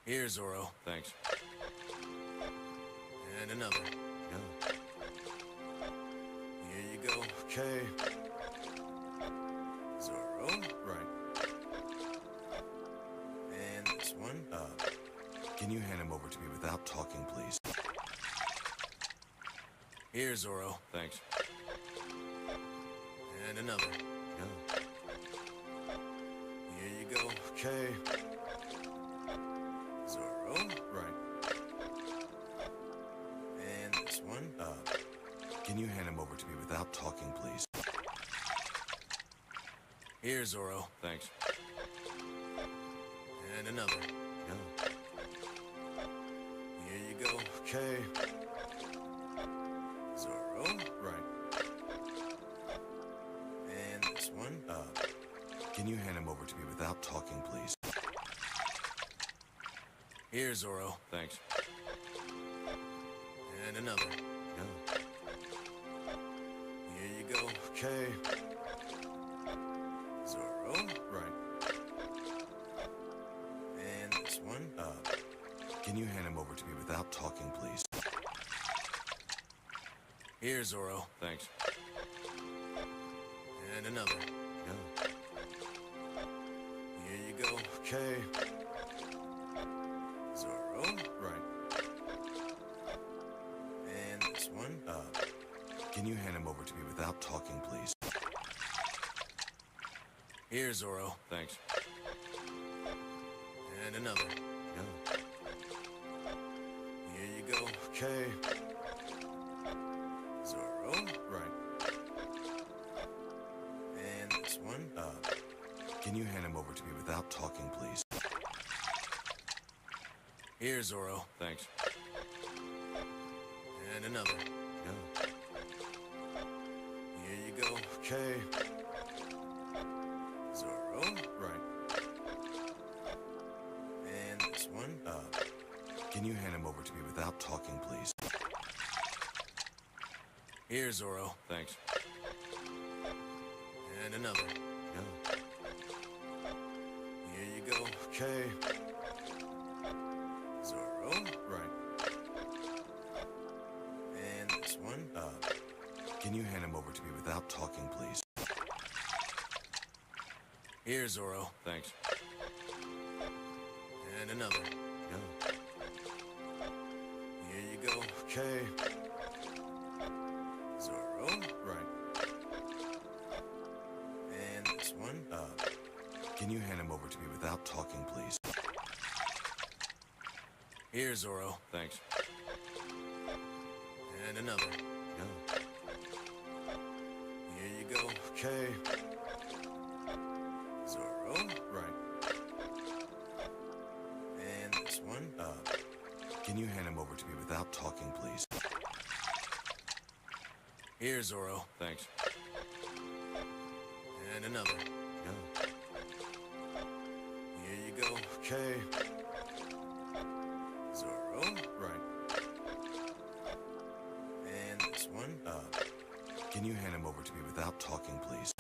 Here, Zorro. Thanks. And another. Yeah. Here you go. Okay. Zorro. Right. And this one. Can you hand him over to me without talking, please? Here, Zorro. Thanks. And another. Yeah. Here you go. Okay. Zorro. Right. And this one. Can you hand him over to me without talking, please? Here, Zorro. Thanks. And another. Yeah. Here you go. Okay. Zorro. Right. And this one. Can you hand him over to me without talking, please? Here, Zorro. Thanks. And another. Yeah. Here you go. Okay. Zorro. Right. And this one. Can you hand him over to me without talking, please? Here, Zorro. Thanks. And another. Yeah. Here you go. Okay. Zorro. Right. And this one. Can you hand him over to me without talking, please? Here, Zorro. Thanks. And another. Yeah. Here you go. Okay. Zorro. Right. And this one. Can you hand him over to me without talking, please? Here, Zorro. Thanks. And another. Yeah. Here you go. Okay. Zorro. Right. And this one. Can you hand him over to me without talking, please? Here, Zorro. Thanks. And another. Yeah. Here you go. Okay. Zorro. Right. And this one. Can you hand him over to me without talking, please? Here, Zorro. Thanks. And another. Yeah. Here you go. Okay. Zorro. Right. And this one. Can you hand him over to me without talking, please? Here, Zorro. Thanks. And another. Yeah. Here you go. Okay. Zorro. Right. And this one. Can you hand him over to me without talking, please? Here, Zorro. Thanks. And another. Yeah. Here you go. Okay. Zorro. Right. And this one. Can you hand him over to me without talking, please?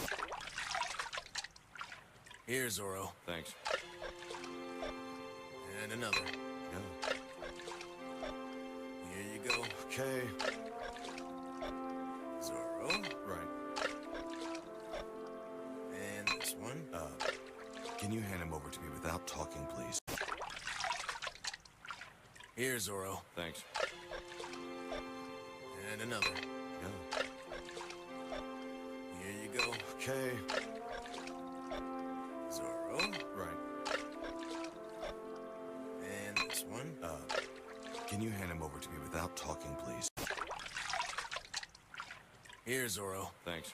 Here, Zorro. Thanks. And another. Yeah. Here you go. Okay. Zorro. Right. And this one. Can you hand him over to me without talking, please? Here, Zorro. Thanks. And another. Yeah. Here you go. Okay. Zorro. Right. And this one. Can you hand him over to me without talking, please? Here, Zorro. Thanks.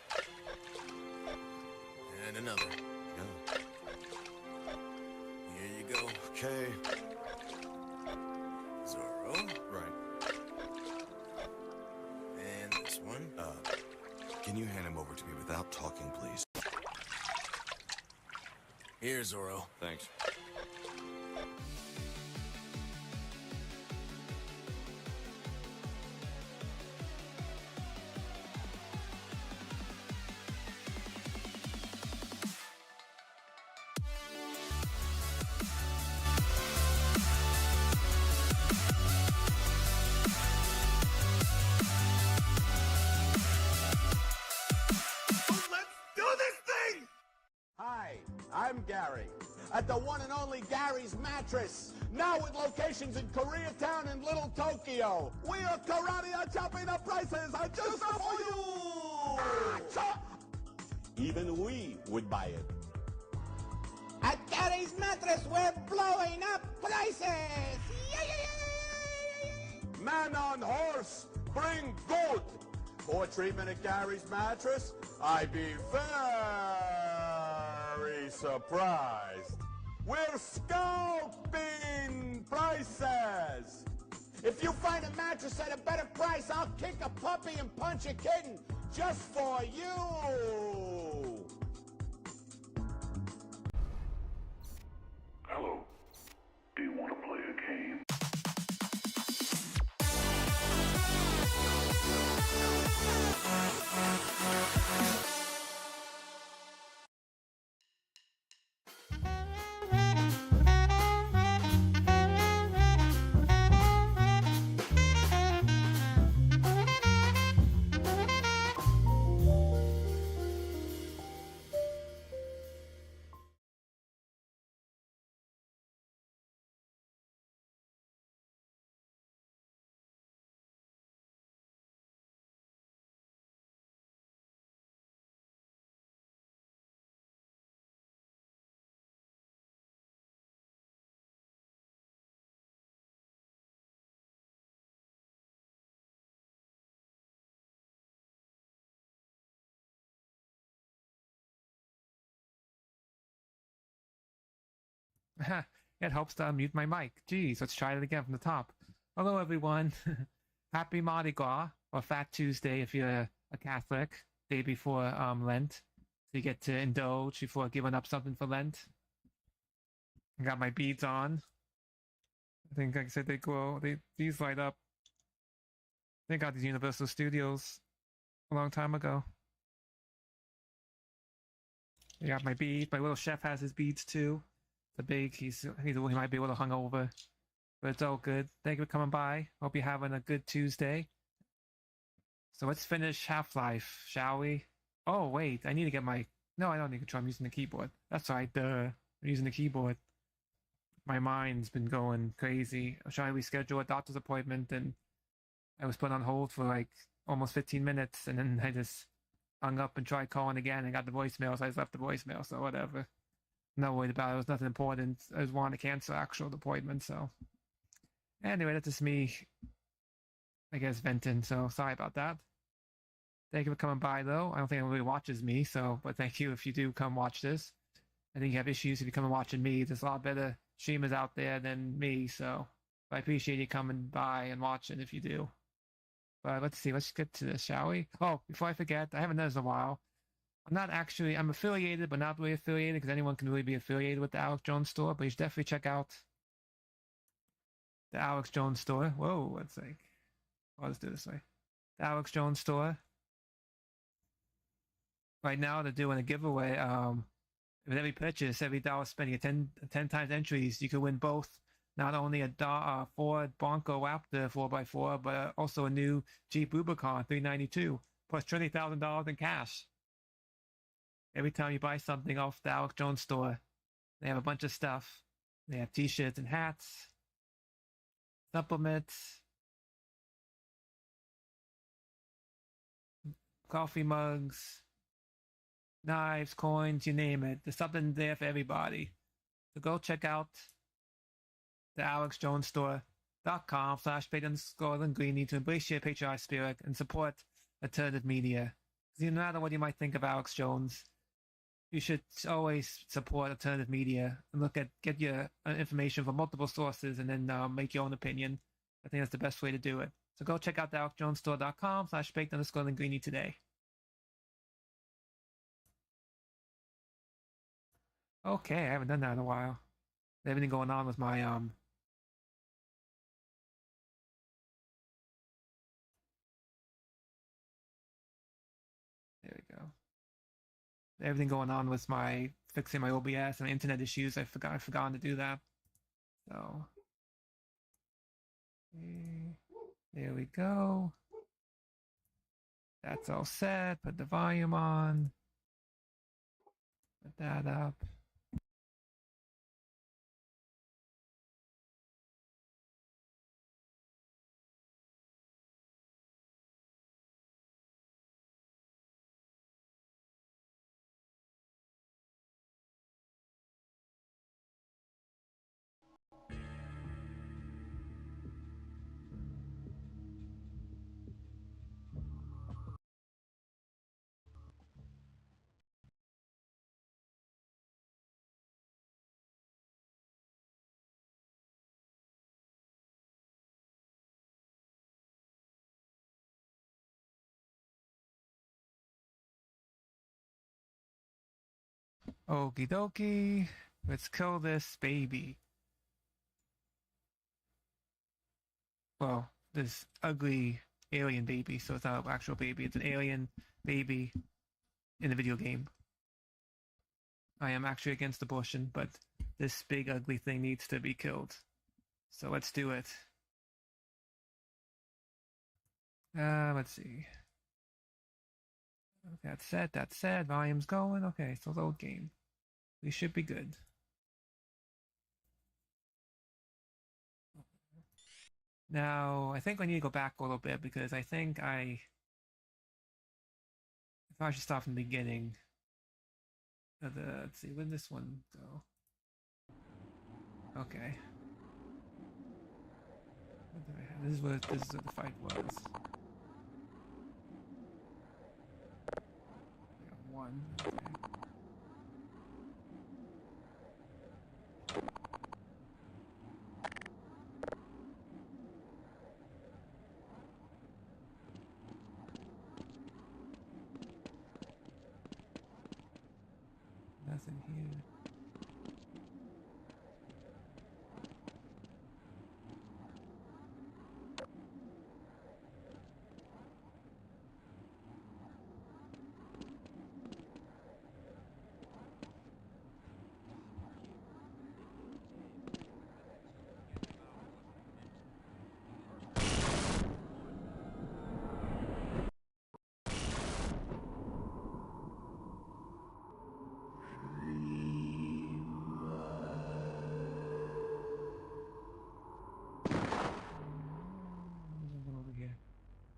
And another. Yeah. Here you go. Okay. Zorro. Right. And this one. Can you hand him over to me without talking, please? Here, Zorro. Thanks. one and only Gary's Mattress. Now with locations in Koreatown and Little Tokyo. We are karate are chopping up prices just for you. Even we would buy it. At Gary's Mattress, we're blowing up prices. Man on horse, bring gold. For treatment at Gary's Mattress, I'd be very surprised. We're scalping prices. If you find a mattress at a better price, I'll kick a puppy and punch a kitten just for you. Hello. Do you want to play a game? It helps to unmute my mic. Geez, let's try it again from the top. Hello, everyone. Happy Mardi Gras, or Fat Tuesday if you're a Catholic, day before Lent. So you get to indulge before giving up something for Lent. I got my beads on. I think, like I said, they glow. These light up. They got these Universal Studios a long time ago. I got my beads. My little chef has his beads too. The big, he might be a little hungover, but it's all good. Thank you for coming by. Hope you're having a good Tuesday. So let's finish Half-Life, shall we? Oh wait, I need to get my. No, I don't need control. I'm using the keyboard. That's right. I'm using the keyboard. My mind's been going crazy. I'm trying to reschedule a doctor's appointment, and I was put on hold for like almost 15 minutes, and then I just hung up and tried calling again and got the voicemail, so I just left the voicemail, so whatever. Not worried about it. It was nothing important. I just wanted to cancel actual appointment, so. Anyway, that's just me, I guess, venting, so sorry about that. Thank you for coming by, though. I don't think anybody watches me, so, but thank you if you do come watch this. I think you have issues if you come and watching me. There's a lot better streamers out there than me, so I appreciate you coming by and watching if you do. But let's see, let's get to this, shall we? Oh, before I forget, I haven't done this in a while. I'm affiliated, but not really affiliated, because anyone can really be affiliated with the Alex Jones store, but you should definitely check out the Alex Jones store. Whoa, let's see. Let's do it this way. The Alex Jones store. Right now, they're doing a giveaway. With every purchase, every dollar spent, you get 10 times entries. You can win both, not only a Ford Bronco Raptor 4x4, but also a new Jeep Rubicon 392, plus $20,000 in cash. Every time you buy something off the Alex Jones store, they have a bunch of stuff. They have t-shirts and hats, supplements, coffee mugs, knives, coins, you name it. There's something there for everybody. So go check out the alexjonesstore.com/paid_Linguini to embrace your patriotic spirit and support alternative media. Because no matter what you might think of Alex Jones, you should always support alternative media and get your information from multiple sources and then make your own opinion. I think that's the best way to do it. So go check out the alexjonesstore.com/baked_Linguini today. Okay, I haven't done that in a while. Everything going on with my there we go. Everything going on with my fixing my OBS and internet issues. I forgot to do that. So there we go. That's all set. Put the volume on. Put that up. Okie dokie. Let's kill this baby. Well, this ugly alien baby, so it's not an actual baby. It's an alien baby in a video game. I am actually against abortion, but this big ugly thing needs to be killed. So let's do it. Let's see. That's set, volume's going. Okay, so load game. We should be good. Now, I think I need to go back a little bit because I think I should start from the beginning. Let's see, where did this one go? Okay. What do I have? This is what the fight was. I got one. Okay. Nothing here. Over here.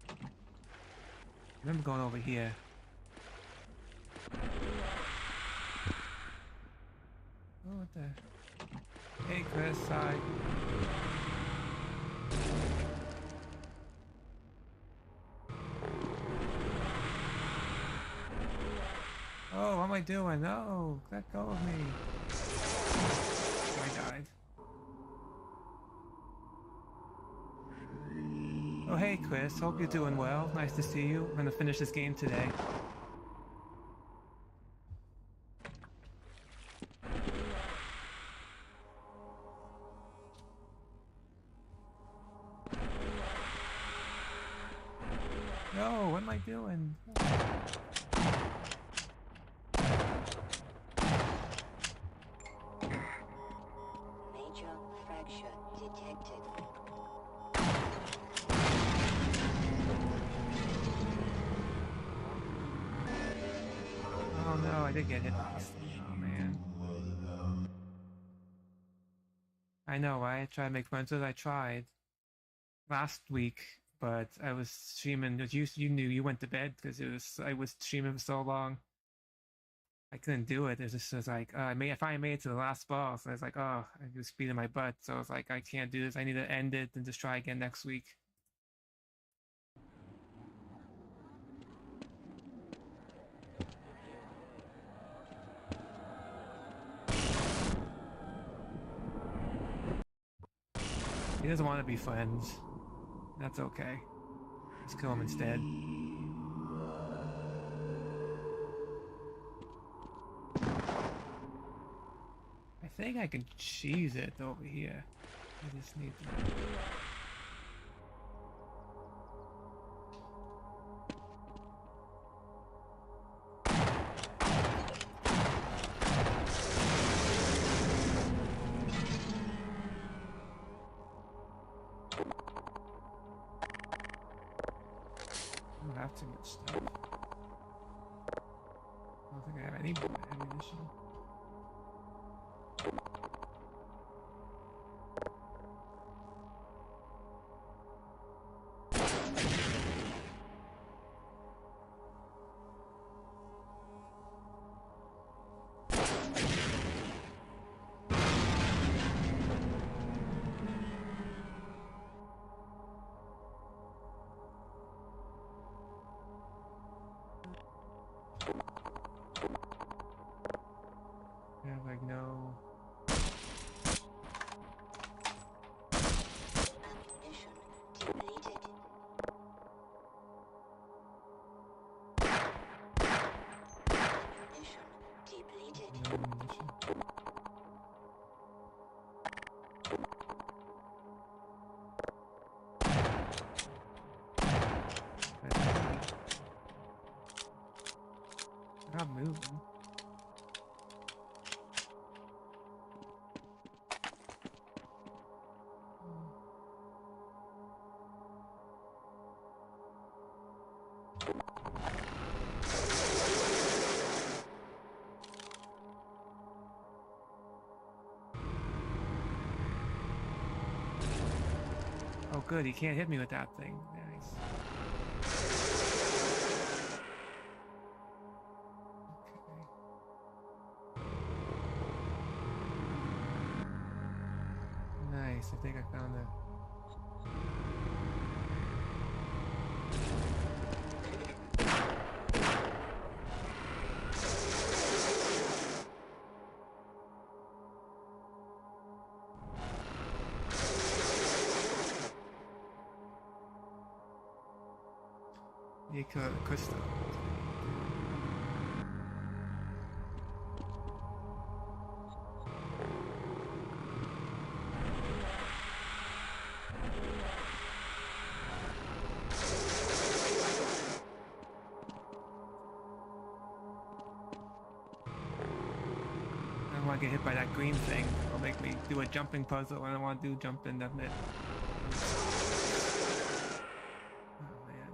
I remember going over here. Oh, what the? Hey, Chris, hi. Oh, what am I doing? No, let go of me. I died. Oh, hey, Chris. Hope you're doing well. Nice to see you. I'm gonna finish this game today. No, what am I doing? Major fracture detected. Oh no, I did get hit. Oh man. I know, right? I tried to make friends with it. I tried last week, but I was streaming. You knew you went to bed because I was streaming for so long. I couldn't do it. It was like I finally made it to the last boss. I was like, oh, I was beating my butt. So I was like, I can't do this. I need to end it and just try again next week. He doesn't want to be friends. That's okay. Let's kill him instead. I think I can cheese it over here. I just need to... I don't have too much stuff. I don't think I have any more ammunition. Oh, good. He can't hit me with that thing. Nice. Okay. Nice. I think I found it. You could crystal. I don't want to get hit by that green thing. It'll make me do a jumping puzzle when I want to do jumping, doesn't it? Oh man.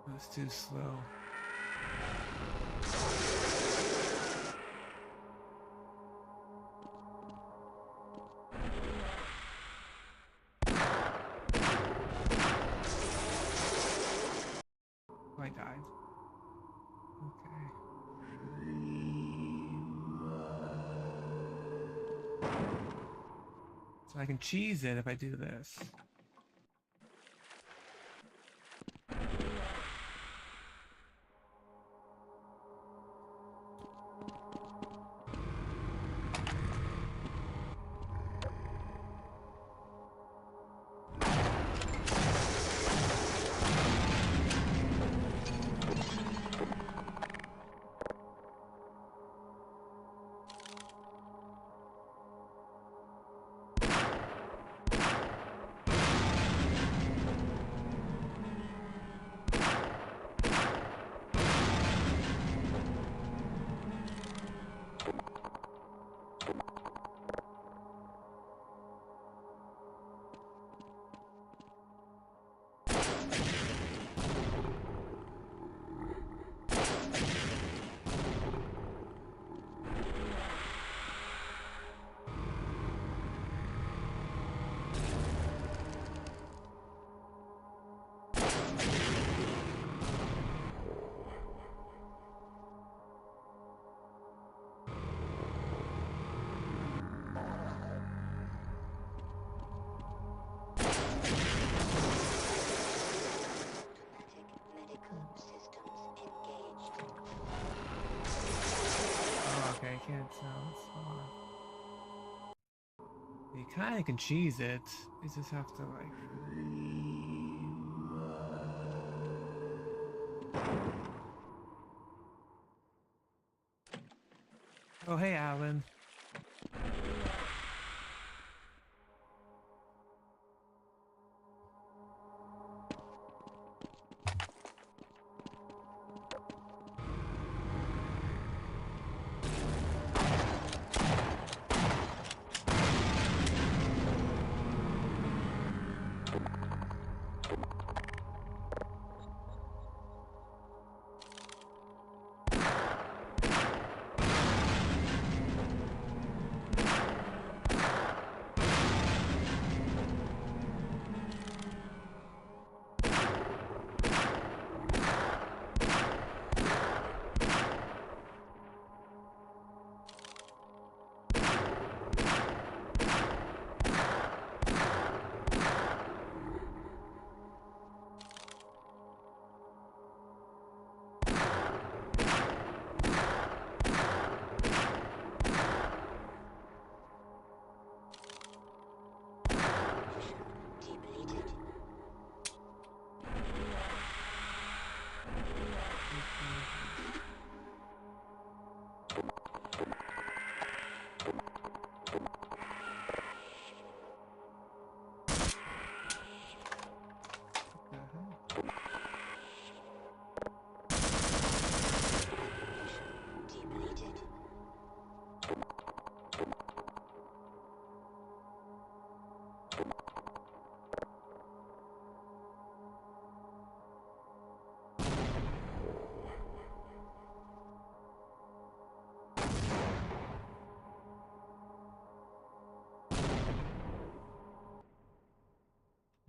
It was too slow. I died. Okay. So I can cheese it if I do this. Okay, I can't tell. You kinda can cheese it. You just have to like. Oh hey Alan.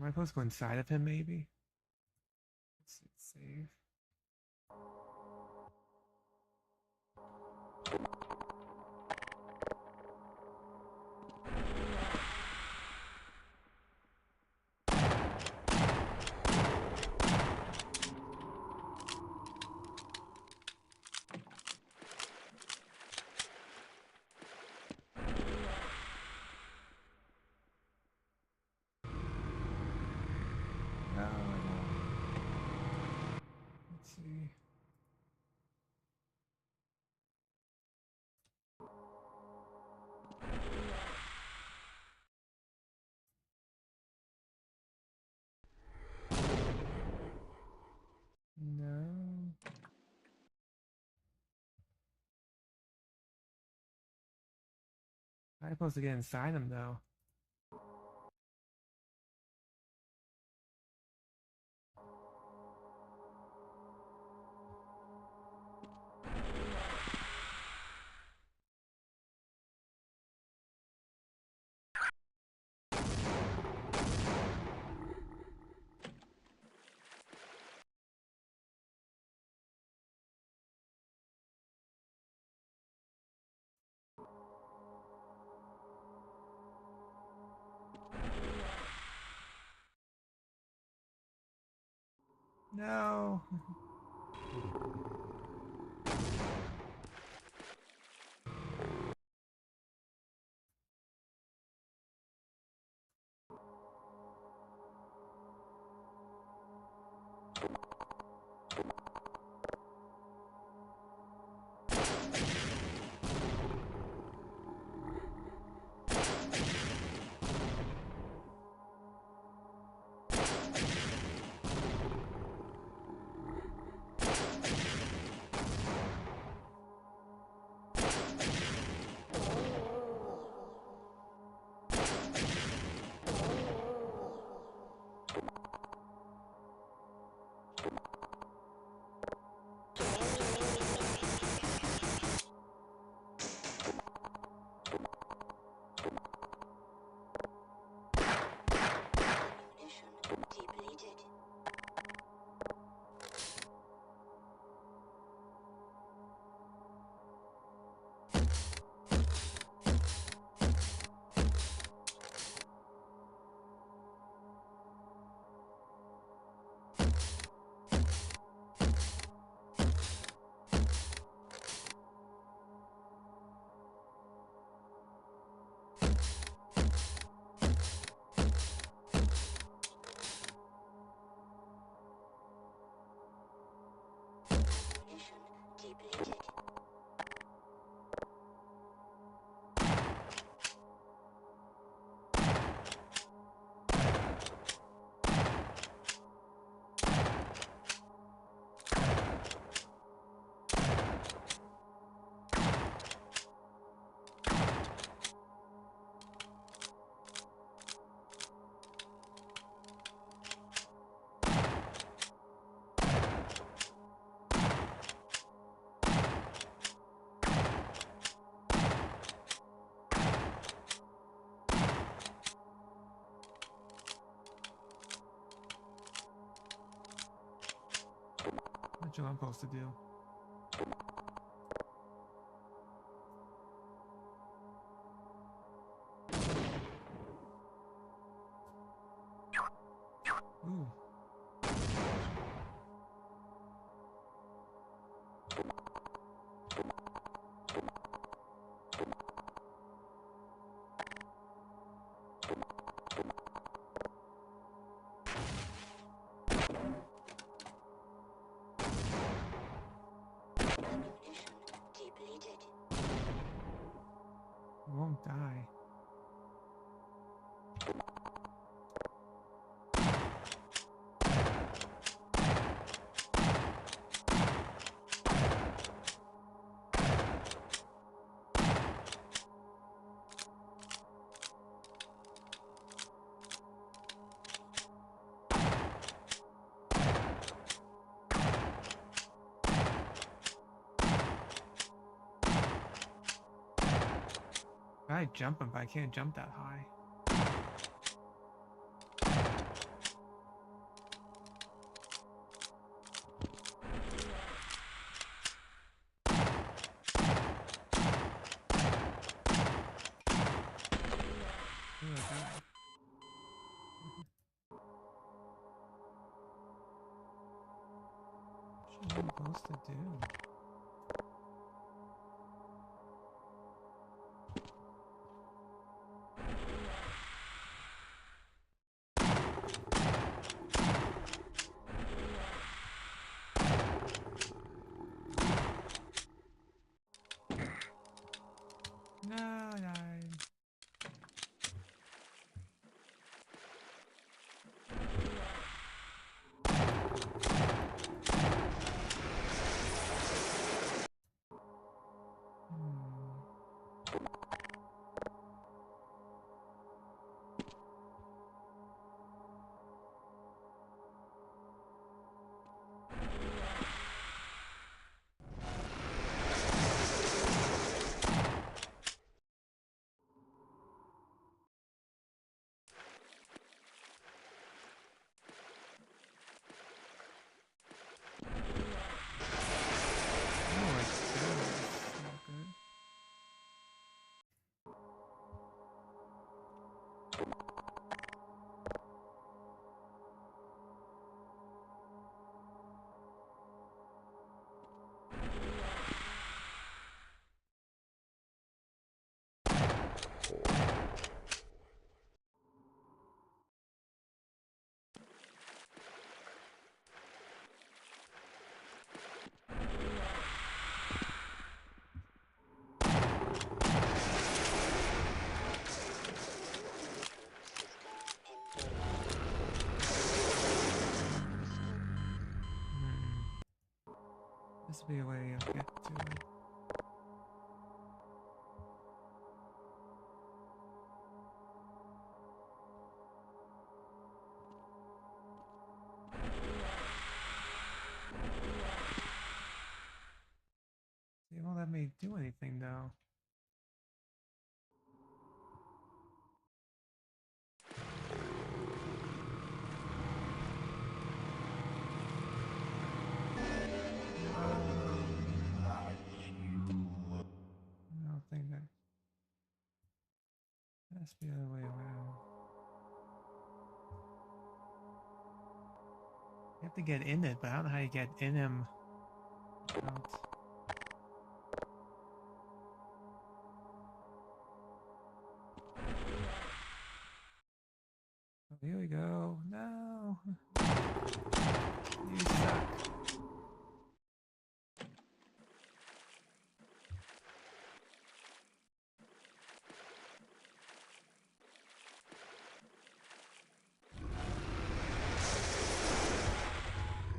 Am I supposed to go inside of him, maybe? Let's save. No, no. Let's see. No. I'm supposed to get inside him though. No. Ammunition depleted. Ammunition depleted. What am I supposed to do? Ooh. Ammunition depleted. You won't die. I jump him, but I can't jump that high. What am I supposed to do? No, no. Oh, it's good. It's not good. This will be a way I'll get to it. It won't let me do anything though. I don't think that. That's the other way around. You have to get in it, but I don't know how you get in him out. Oh, here we go. No. You suck.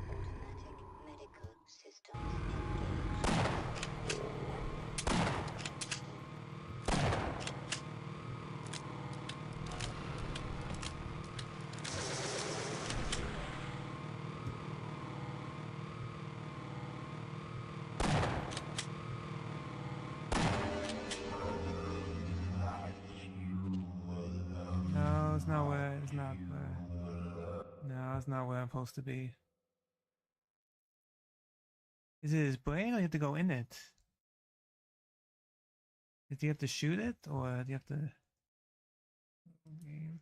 Automatic medical systems engaged. No, it's not where. It's not where. No, it's not where I'm supposed to be. Is it his brain or you have to go in it? Do you have to shoot it or do you have to... Game.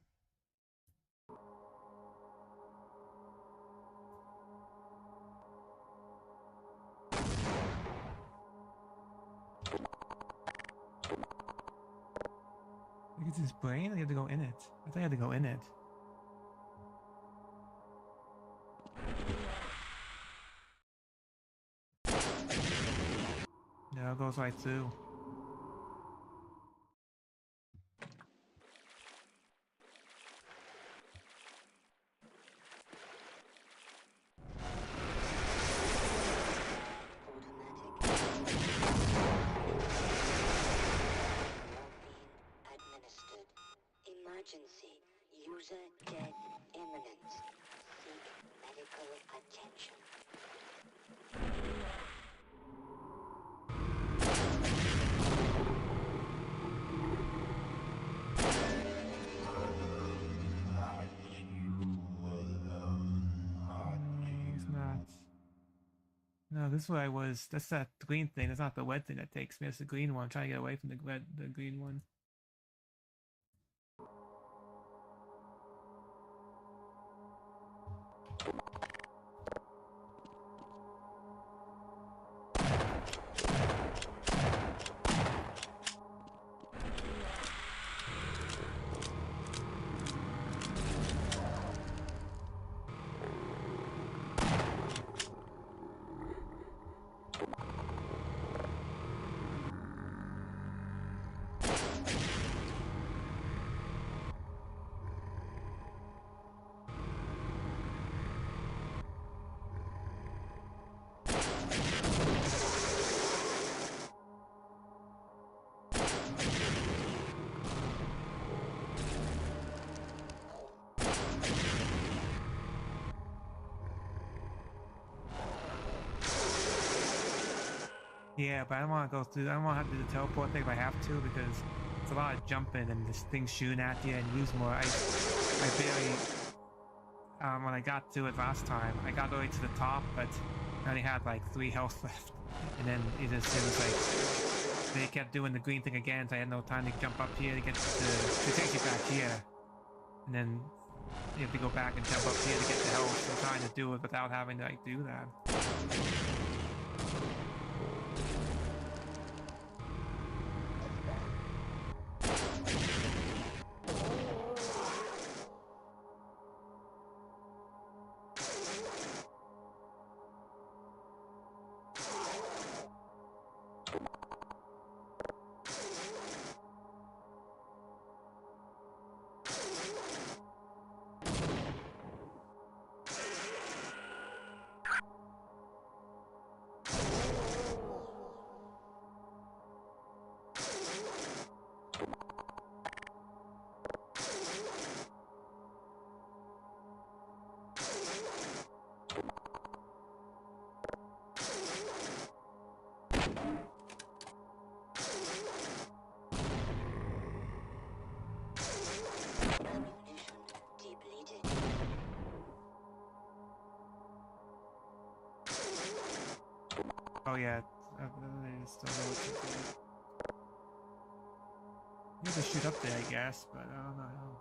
Like it's his brain or you have to go in it? I thought you had to go in it. No, it goes right through. Administered. Emergency. User dead imminent. Seek medical attention. It's not. No, this is where I was. That's that green thing. That's not the red thing that takes me. It's the green one. I'm trying to get away from the green one. Yeah, but I don't want to go through. I don't want to have to do the teleport thing if I have to because it's a lot of jumping and this thing shooting at you and use more. I barely. When I got to it last time, I got all the way to the top, but I only had like 3 health left, and then it was like they kept doing the green thing again, so I had no time to jump up here to get to take you back here, and then you have to go back and jump up here to get the health. I'm trying to do it without having to like do that. Oh yeah, I still know what to do. You have to shoot up there, I guess, but I don't know how.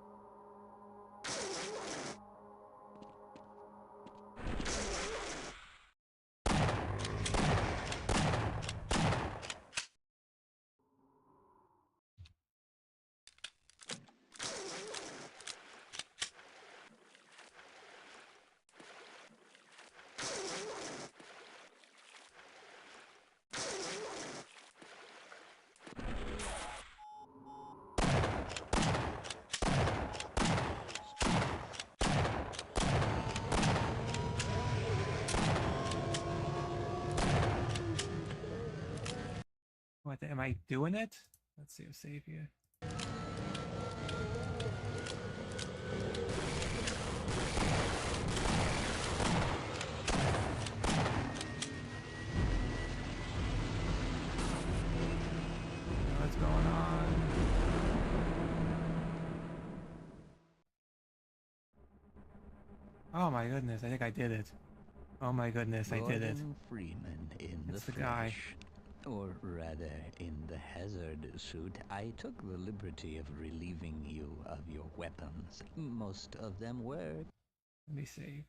What am I doing it? Let's see, save here. What's going on? Oh my goodness, I think I did it. Oh my goodness, I did it. Gordon Freeman in It's the the guy. flesh. Or rather, in the hazard suit, I took the liberty of relieving you of your weapons. Most of them were Let me save.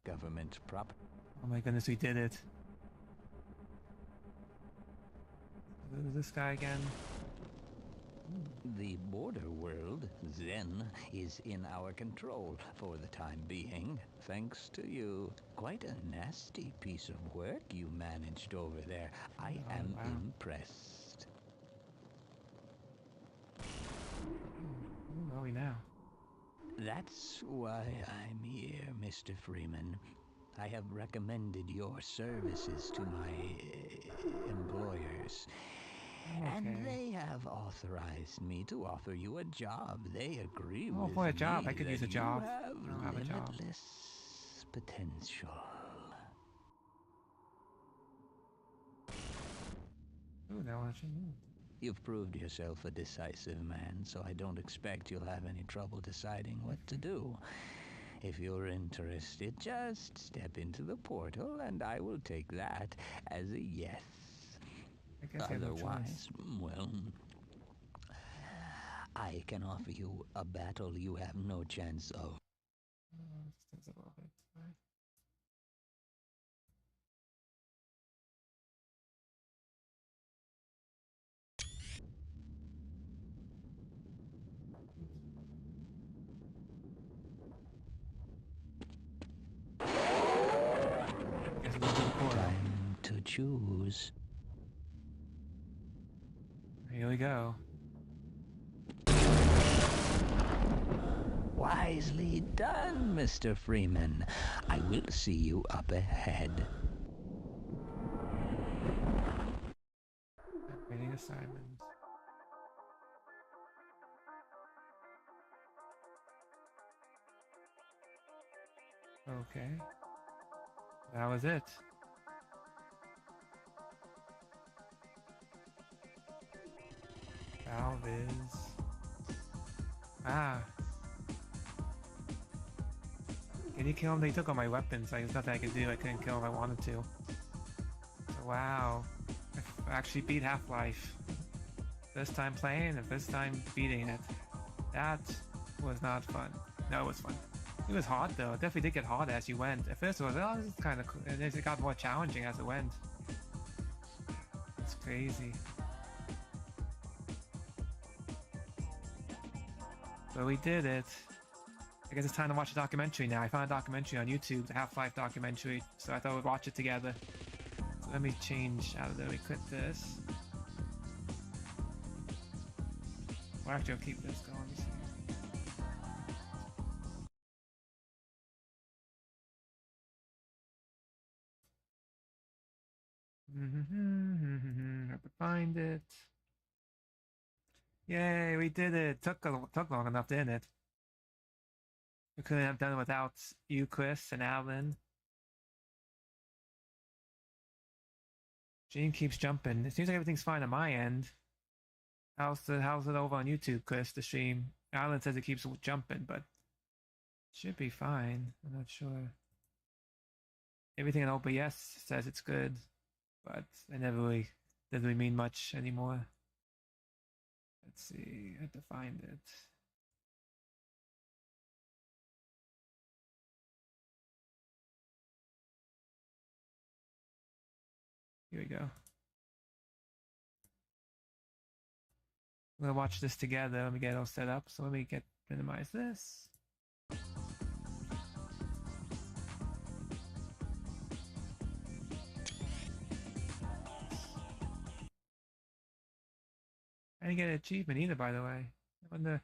government property. Oh my goodness, we did it. Who's this guy again? The border world, Zen, is in our control for the time being, thanks to you. Quite a nasty piece of work you managed over there. I am wow. impressed. Who are we now? That's why I'm here, Mr. Freeman. I have recommended your services to my employers. And they have authorized me to offer you a job. They agree with for a job. me I could that use a you job. have I don't have a job. limitless potential. Ooh, that one should move. You've proved yourself a decisive man, so I don't expect you'll have any trouble deciding what to do. If you're interested, just step into the portal, and I will take that as a yes. I guess I have no choice. Otherwise, well, I can offer you a battle you have no chance of. Just a little bit. Right. Guess we'll go to the portal. Time to choose. Here we go. Wisely done, Mr. Freeman. I will see you up ahead. Waiting assignments. Okay. That was it. Valve is... Ah. Can you kill him? They took all my weapons. Like, there's nothing I could do. I couldn't kill him if I wanted to. So, wow. I actually beat Half-Life. First time playing and first time beating it. That was not fun. No, it was fun. It was hard though. It definitely did get harder as you went. At first it was, oh, this is kind of cool. And then it got more challenging as it went. It's crazy. But we did it. I guess it's time to watch a documentary now. I found a documentary on YouTube, the Half-Life documentary, so I thought we'd watch it together. So let me change out of there. We quit this. Well, actually, I'll keep this going. Have to find it. Yay, we did it. Took long enough, didn't it? We couldn't have done it without you, Chris, and Alan. Gene keeps jumping. It seems like everything's fine on my end. How's it over on YouTube, Chris, the stream? Alan says it keeps jumping, but it should be fine. I'm not sure. Everything in OBS says it's good, but it never really doesn't really mean much anymore. Let's see, I have to find it. Here we go. We're gonna watch this together. Let me get it all set up. So let me minimize this. I didn't get an achievement either, by the way. I wonder,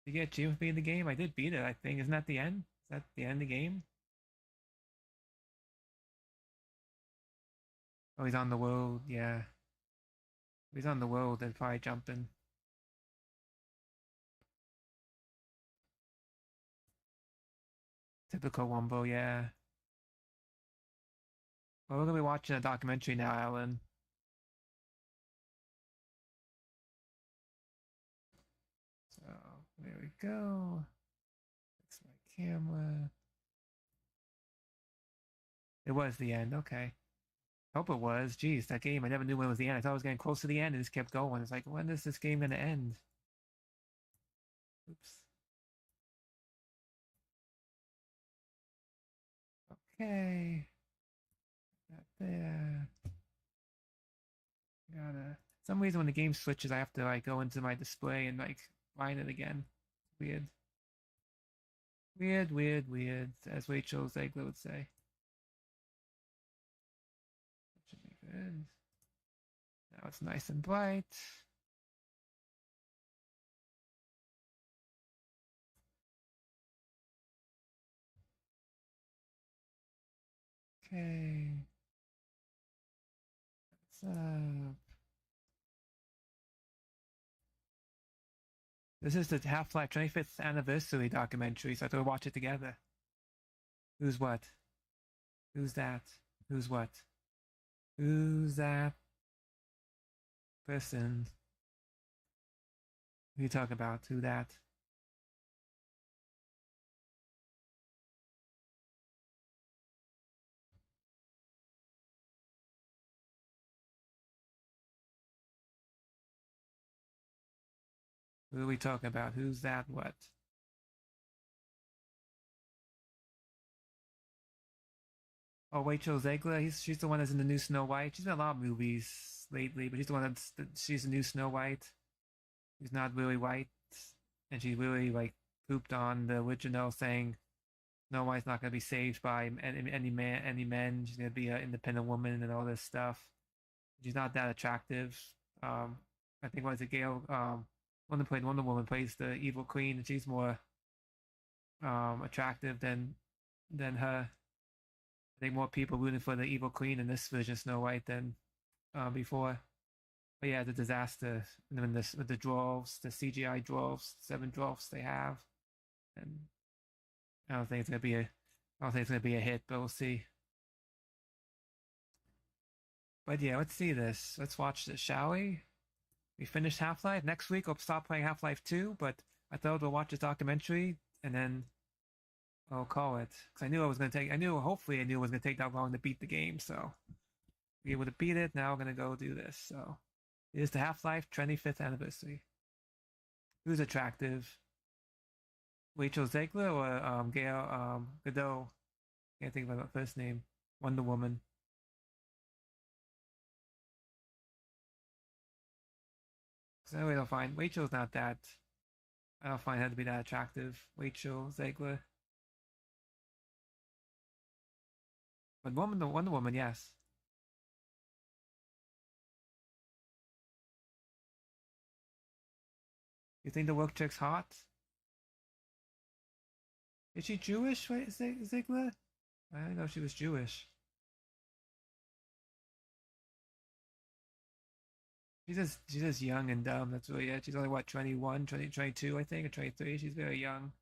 did you get achievement for beating the game? I did beat it, I think. Isn't that the end? Is that the end of the game? Oh, he's on the world, yeah. If he's on the world, then probably jumping. Typical Wumbo, yeah. Well, we're gonna be watching a documentary now, Alan. So, there we go. Fix my camera. It was the end, okay. Hope it was. Jeez, that game, I never knew when it was the end. I thought I was getting close to the end and just kept going. It's like, when is this game gonna end? Oops. Okay. That there. Gotta. For some reason when the game switches, I have to like go into my display and like find it again. Weird. Weird, as Rachel Zegler would say. That should be good. Now it's nice and bright. Okay. What's up? This is the Half-Life 25th anniversary documentary, so I thought we'd watch it together. Who's what? Who's that? Who's what? Who's that person? Who you talking about? Who that? Who are we talking about? Who's that? What? Oh, Rachel Zegler. She's the one that's in the new Snow White. She's been in a lot of movies lately, but she's the one she's the new Snow White. She's not really white, and she really like pooped on the original, saying Snow White's not gonna be saved by any men. She's gonna be an independent woman and all this stuff. She's not that attractive. I think was it Gail? One that played Wonder Woman plays the evil queen, and she's more attractive than her. I think more people rooting for the evil queen in this version of Snow White than before. But yeah, the disaster with the dwarves, the CGI dwarves, 7 dwarves they have, and I don't think it's gonna be a hit, but we'll see. But yeah, let's see this. Let's watch this, shall we? we finished Half-Life. Next week I'll start playing Half-Life 2, but I thought we'll watch this documentary and then I'll call it. Because I knew hopefully I knew it was going to take that long to beat the game, so we able to beat it. Now we're going to go do this. So it is the Half-Life 25th anniversary. Who's attractive? Rachel Zegler or Gail Godot? Can't think of her first name. Wonder Woman. So I really don't find Rachel's not that. I don't find her to be that attractive. Rachel Zegler. But the Wonder Woman, yes. You think the work chick's hot? Is she Jewish, Ziegler? I didn't know she was Jewish. She's just young and dumb. That's really it. She's only what, 21, 22, I think, or 23. She's very young.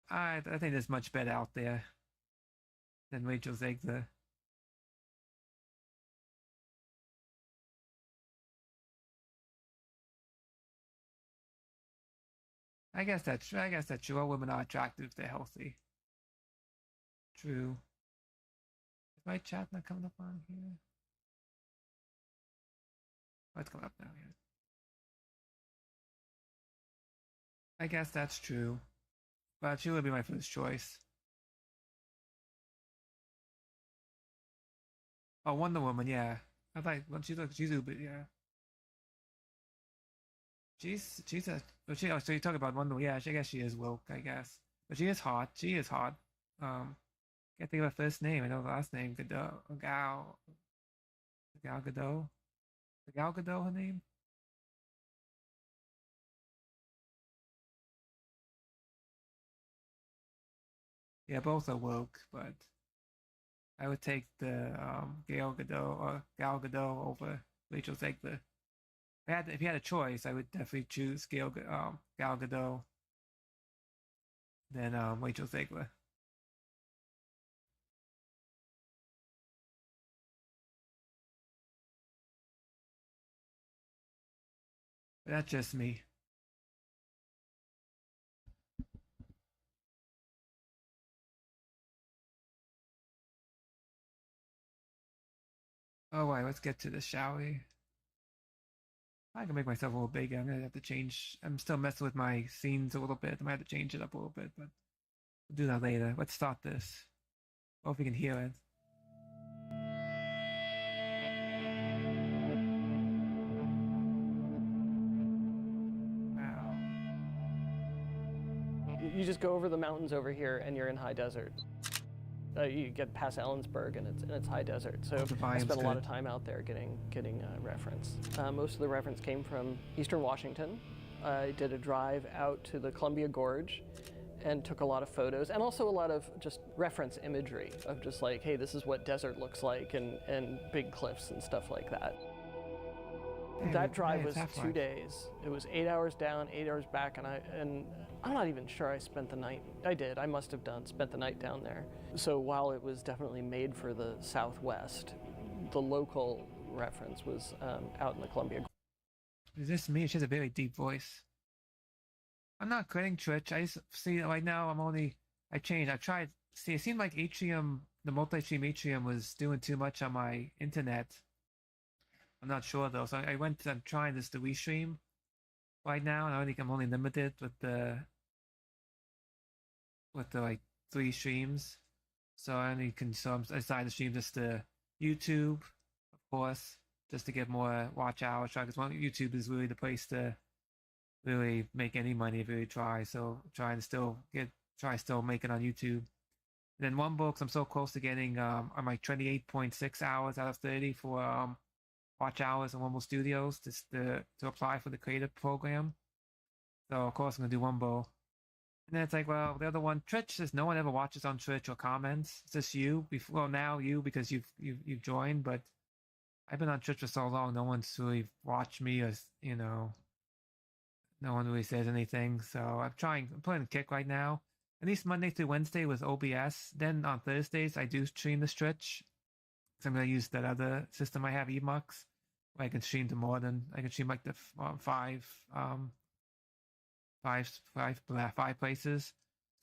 I think there's much better out there than Rachel Zegler. I guess that's true. All women are attractive if they're healthy. True. Is my chat not coming up on here? Oh, it's coming up now, yeah. I guess that's true. But she would be my first choice. Oh, Wonder Woman, yeah. I like when she's a bit, yeah. She's a so you talk about Wonder Woman, yeah, I guess she is woke, I guess. But she is hot. She is hot. Can't think of her first name. I know the last name. Gal Gadot. Gal Gadot, her name? Yeah, both are woke, but I would take the Gal Gadot over Rachel Zegler. If you had a choice, I would definitely choose Gal Gadot than Rachel Zegler. But that's just me. Oh, wait, let's get to this, shall we? I can make myself a little bigger. I'm gonna have to change. I'm still messing with my scenes a little bit. I might have to change it up a little bit, but we'll do that later. Let's start this. Hope you can hear it. Wow. You just go over the mountains over here, and you're in high desert. You get past Ellensburg, and it's high desert. So I spent a lot of time out there getting reference. Most of the reference came from Eastern Washington. I did a drive out to the Columbia Gorge and took a lot of photos, and also a lot of just reference imagery of just like, hey, this is what desert looks like, and big cliffs and stuff like that. That drive was 2 days. It was 8 hours down, 8 hours back, and I'm not even sure I spent the night. I did. I must have spent the night down there. So while it was definitely made for the Southwest, the local reference was out in the Columbia. Is this me? She has a very deep voice. I'm not quitting Twitch. I just see right now I changed. I tried. See, it seemed like Atrium, the multi-stream Atrium was doing too much on my internet. I'm not sure though. So I'm trying this to restream right now, and I think I'm only limited with the like 3 streams. So I decided to stream just to YouTube, of course, just to get more watch hours. Because YouTube is really the place to really make any money if you really try. So trying to still make it on YouTube. And then One Books, I'm so close to getting I'm like 28.6 hours out of 30 for watch hours in Wumble Studios just to apply for the creative program. So of course I'm gonna do Wumble. And then it's like, well, the other one, Twitch, says no one ever watches on Twitch or comments. It's just you. Well, now you because you've joined, but I've been on Twitch for so long, no one's really watched me, or no one really says anything. So I'm playing Kick right now. At least Monday through Wednesday with OBS. Then on Thursdays I do stream the Twitch. So I'm gonna use that other system I have, Emux, where I can stream to more than I can stream like the five places.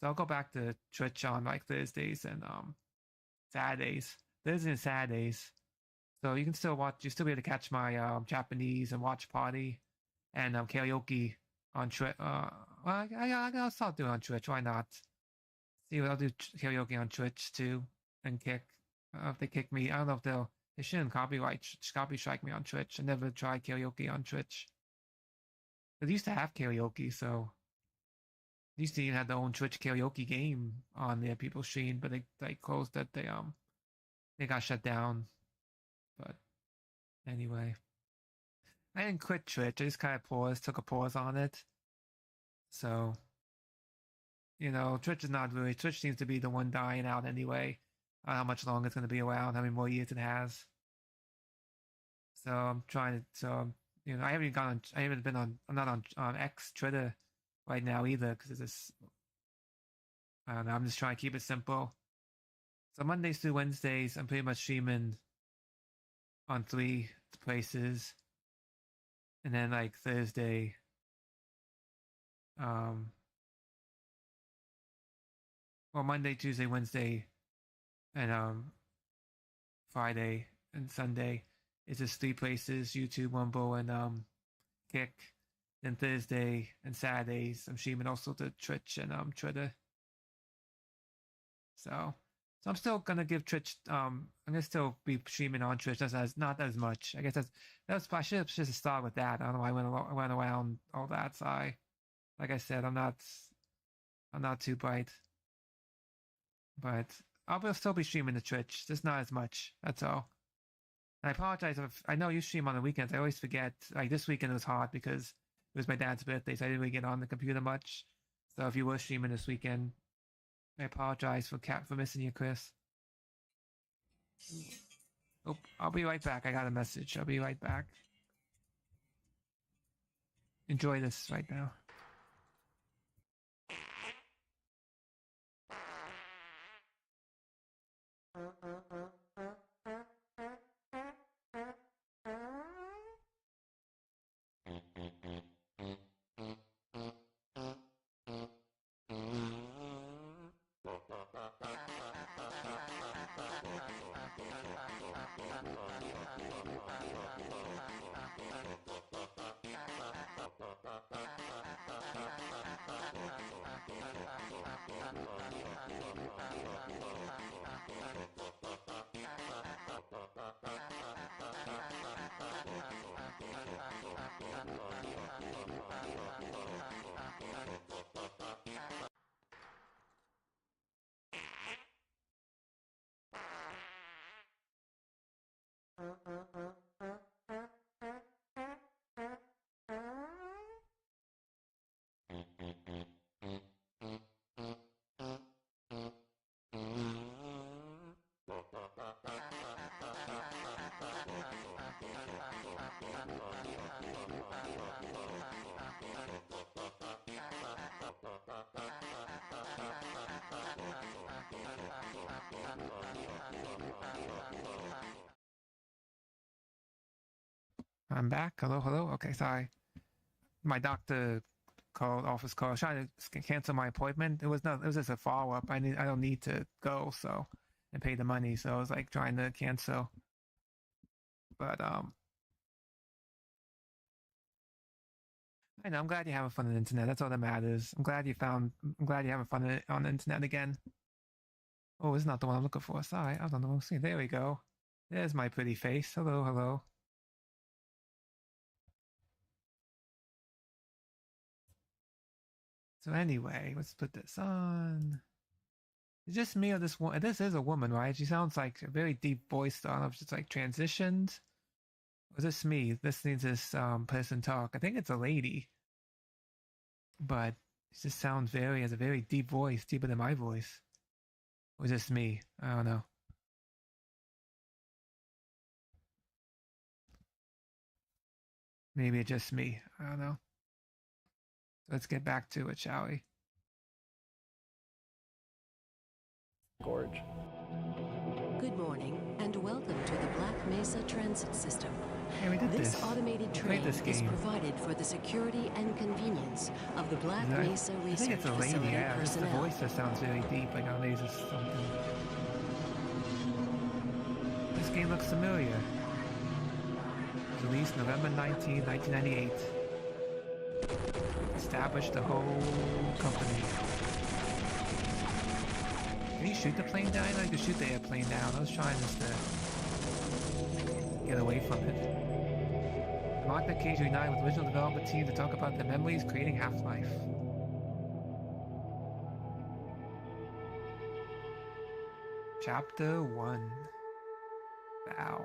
So I'll go back to Twitch on like Thursdays and Saturdays. Thursdays and Saturdays. So you can still watch. You still be able to catch my Japanese and watch party and karaoke on Twitch. Well, I'll start doing it on Twitch. Why not? See, I'll do karaoke on Twitch too, and kick. If they kick me, I don't know if they shouldn't copy strike me on Twitch. I never tried karaoke on Twitch. They used to have karaoke, so they used to even have their own Twitch karaoke game on there. People streamed, but they closed that. They got shut down. But anyway, I didn't quit Twitch. I just kind of took a pause on it. So, you know, Twitch seems to be the one dying out anyway. I don't know how much longer it's going to be around, how many more years it has. So I'm trying to, you know, I'm not on X, Twitter right now either, because it's just, I don't know, I'm just trying to keep it simple. So Mondays through Wednesdays, I'm pretty much streaming on 3 places. And then like Thursday, well, Monday, Tuesday, Wednesday, and Friday and Sunday is just 3 places: YouTube, Wumble, and Kick. Then Thursday and Saturdays, I'm streaming also to Twitch and Twitter. So I'm still gonna give Twitch. I'm gonna still be streaming on Twitch, not as much. I guess I should have started with that. I don't know why I went around all that. So like I said, I'm not too bright, but I'll still be streaming to Twitch, just not as much. That's all. And I apologize if I know you stream on the weekends. I always forget. Like this weekend was hard because it was my dad's birthday, so I didn't really get on the computer much. So if you were streaming this weekend, I apologize for missing you, Chris. Oh, I'll be right back. I got a message. I'll be right back. Enjoy this right now. I'm back. Hello. Okay, sorry. My doctor office call. I was trying to cancel my appointment. It was just a follow up. I don't need to go, so and pay the money. So I was like trying to cancel. But I know. I'm glad you're having fun on the internet. That's all that matters. I'm glad you're having fun on the internet again. Oh, it's not the one I'm looking for. Sorry, I was on the wrong screen. There we go. There's my pretty face. Hello. So anyway, let's put this on. Is this me or this one? This is a woman, right? She sounds like a very deep voice. I don't know if she's like transitioned. Or is this me listening to this person talk? I think it's a lady. But she just sounds has a very deep voice, deeper than my voice. Or is this me? I don't know. Maybe it's just me. I don't know. So let's get back to it, shall we? Gorge. Good morning and and welcome to the Black Mesa Transit System. Hey, we did This automated train is provided for the security and convenience of the Black Mesa I Research think it's a lady, Facility yeah. Just the personnel. voice just sounds really deep, like a laser something. This game looks familiar. It was released November 19, 1998. Established the whole company. Can you shoot the plane down? I could shoot the airplane down. I was trying just to get away from it. Mark the cage reunited with original development team to talk about their memories creating Half-Life. Chapter 1. Valve.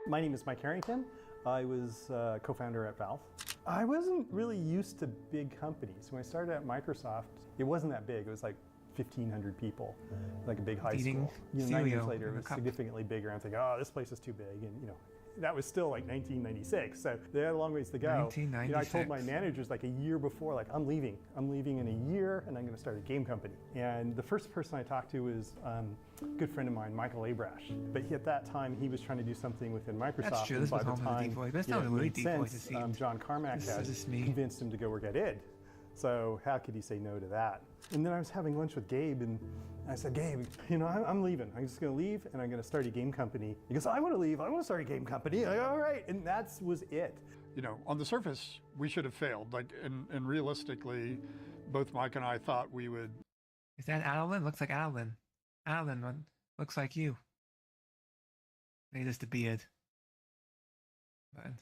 My name is Mike Harrington. I was co-founder at Valve. I wasn't really used to big companies. When I started at Microsoft, it wasn't that big. It was like 1,500 people, like a big high school. 9 years later, it was significantly bigger. I'm thinking, oh, this place is too big, and that was still like 1996, so they had a long ways to go. 1996. I told my managers like a year before, like I'm leaving in a year, and I'm going to start a game company. And the first person I talked to was a good friend of mine, Michael Abrash. But at that time, he was trying to do something within Microsoft. That's true. And This by was the home time of the deep voice. That's not a really deep voice. John Carmack had convinced him to go work at id. So how could he say no to that? And then I was having lunch with Gabe, and I said, Gabe, I'm leaving. I'm just going to leave, and I'm going to start a game company. He goes, I want to leave. I want to start a game company. I go, all right. And that was it. On the surface, we should have failed. And realistically, both Mike and I thought we would. Is that Adeline? Looks like Adeline. Adeline looks like you. Maybe just a beard. But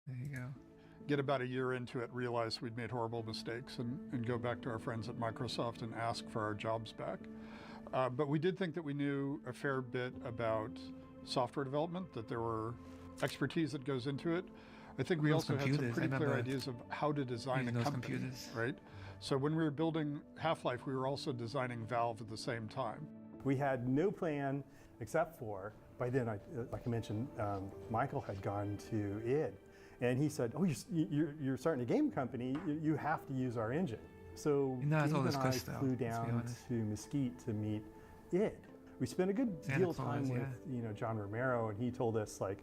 there you go. Get about a year into it, realize we'd made horrible mistakes, and go back to our friends at Microsoft and ask for our jobs back. But we did think that we knew a fair bit about software development, that there were expertise that goes into it. I think we also had some pretty clear ideas of how to design a company, right? So when we were building Half-Life, we were also designing Valve at the same time. We had no plan except for, by then, like I mentioned, Michael had gone to id. And he said, oh, you're starting a game company, you have to use our engine. So Gabe and I flew down to Mesquite to meet id. We spent a good deal of time with John Romero, and he told us, like,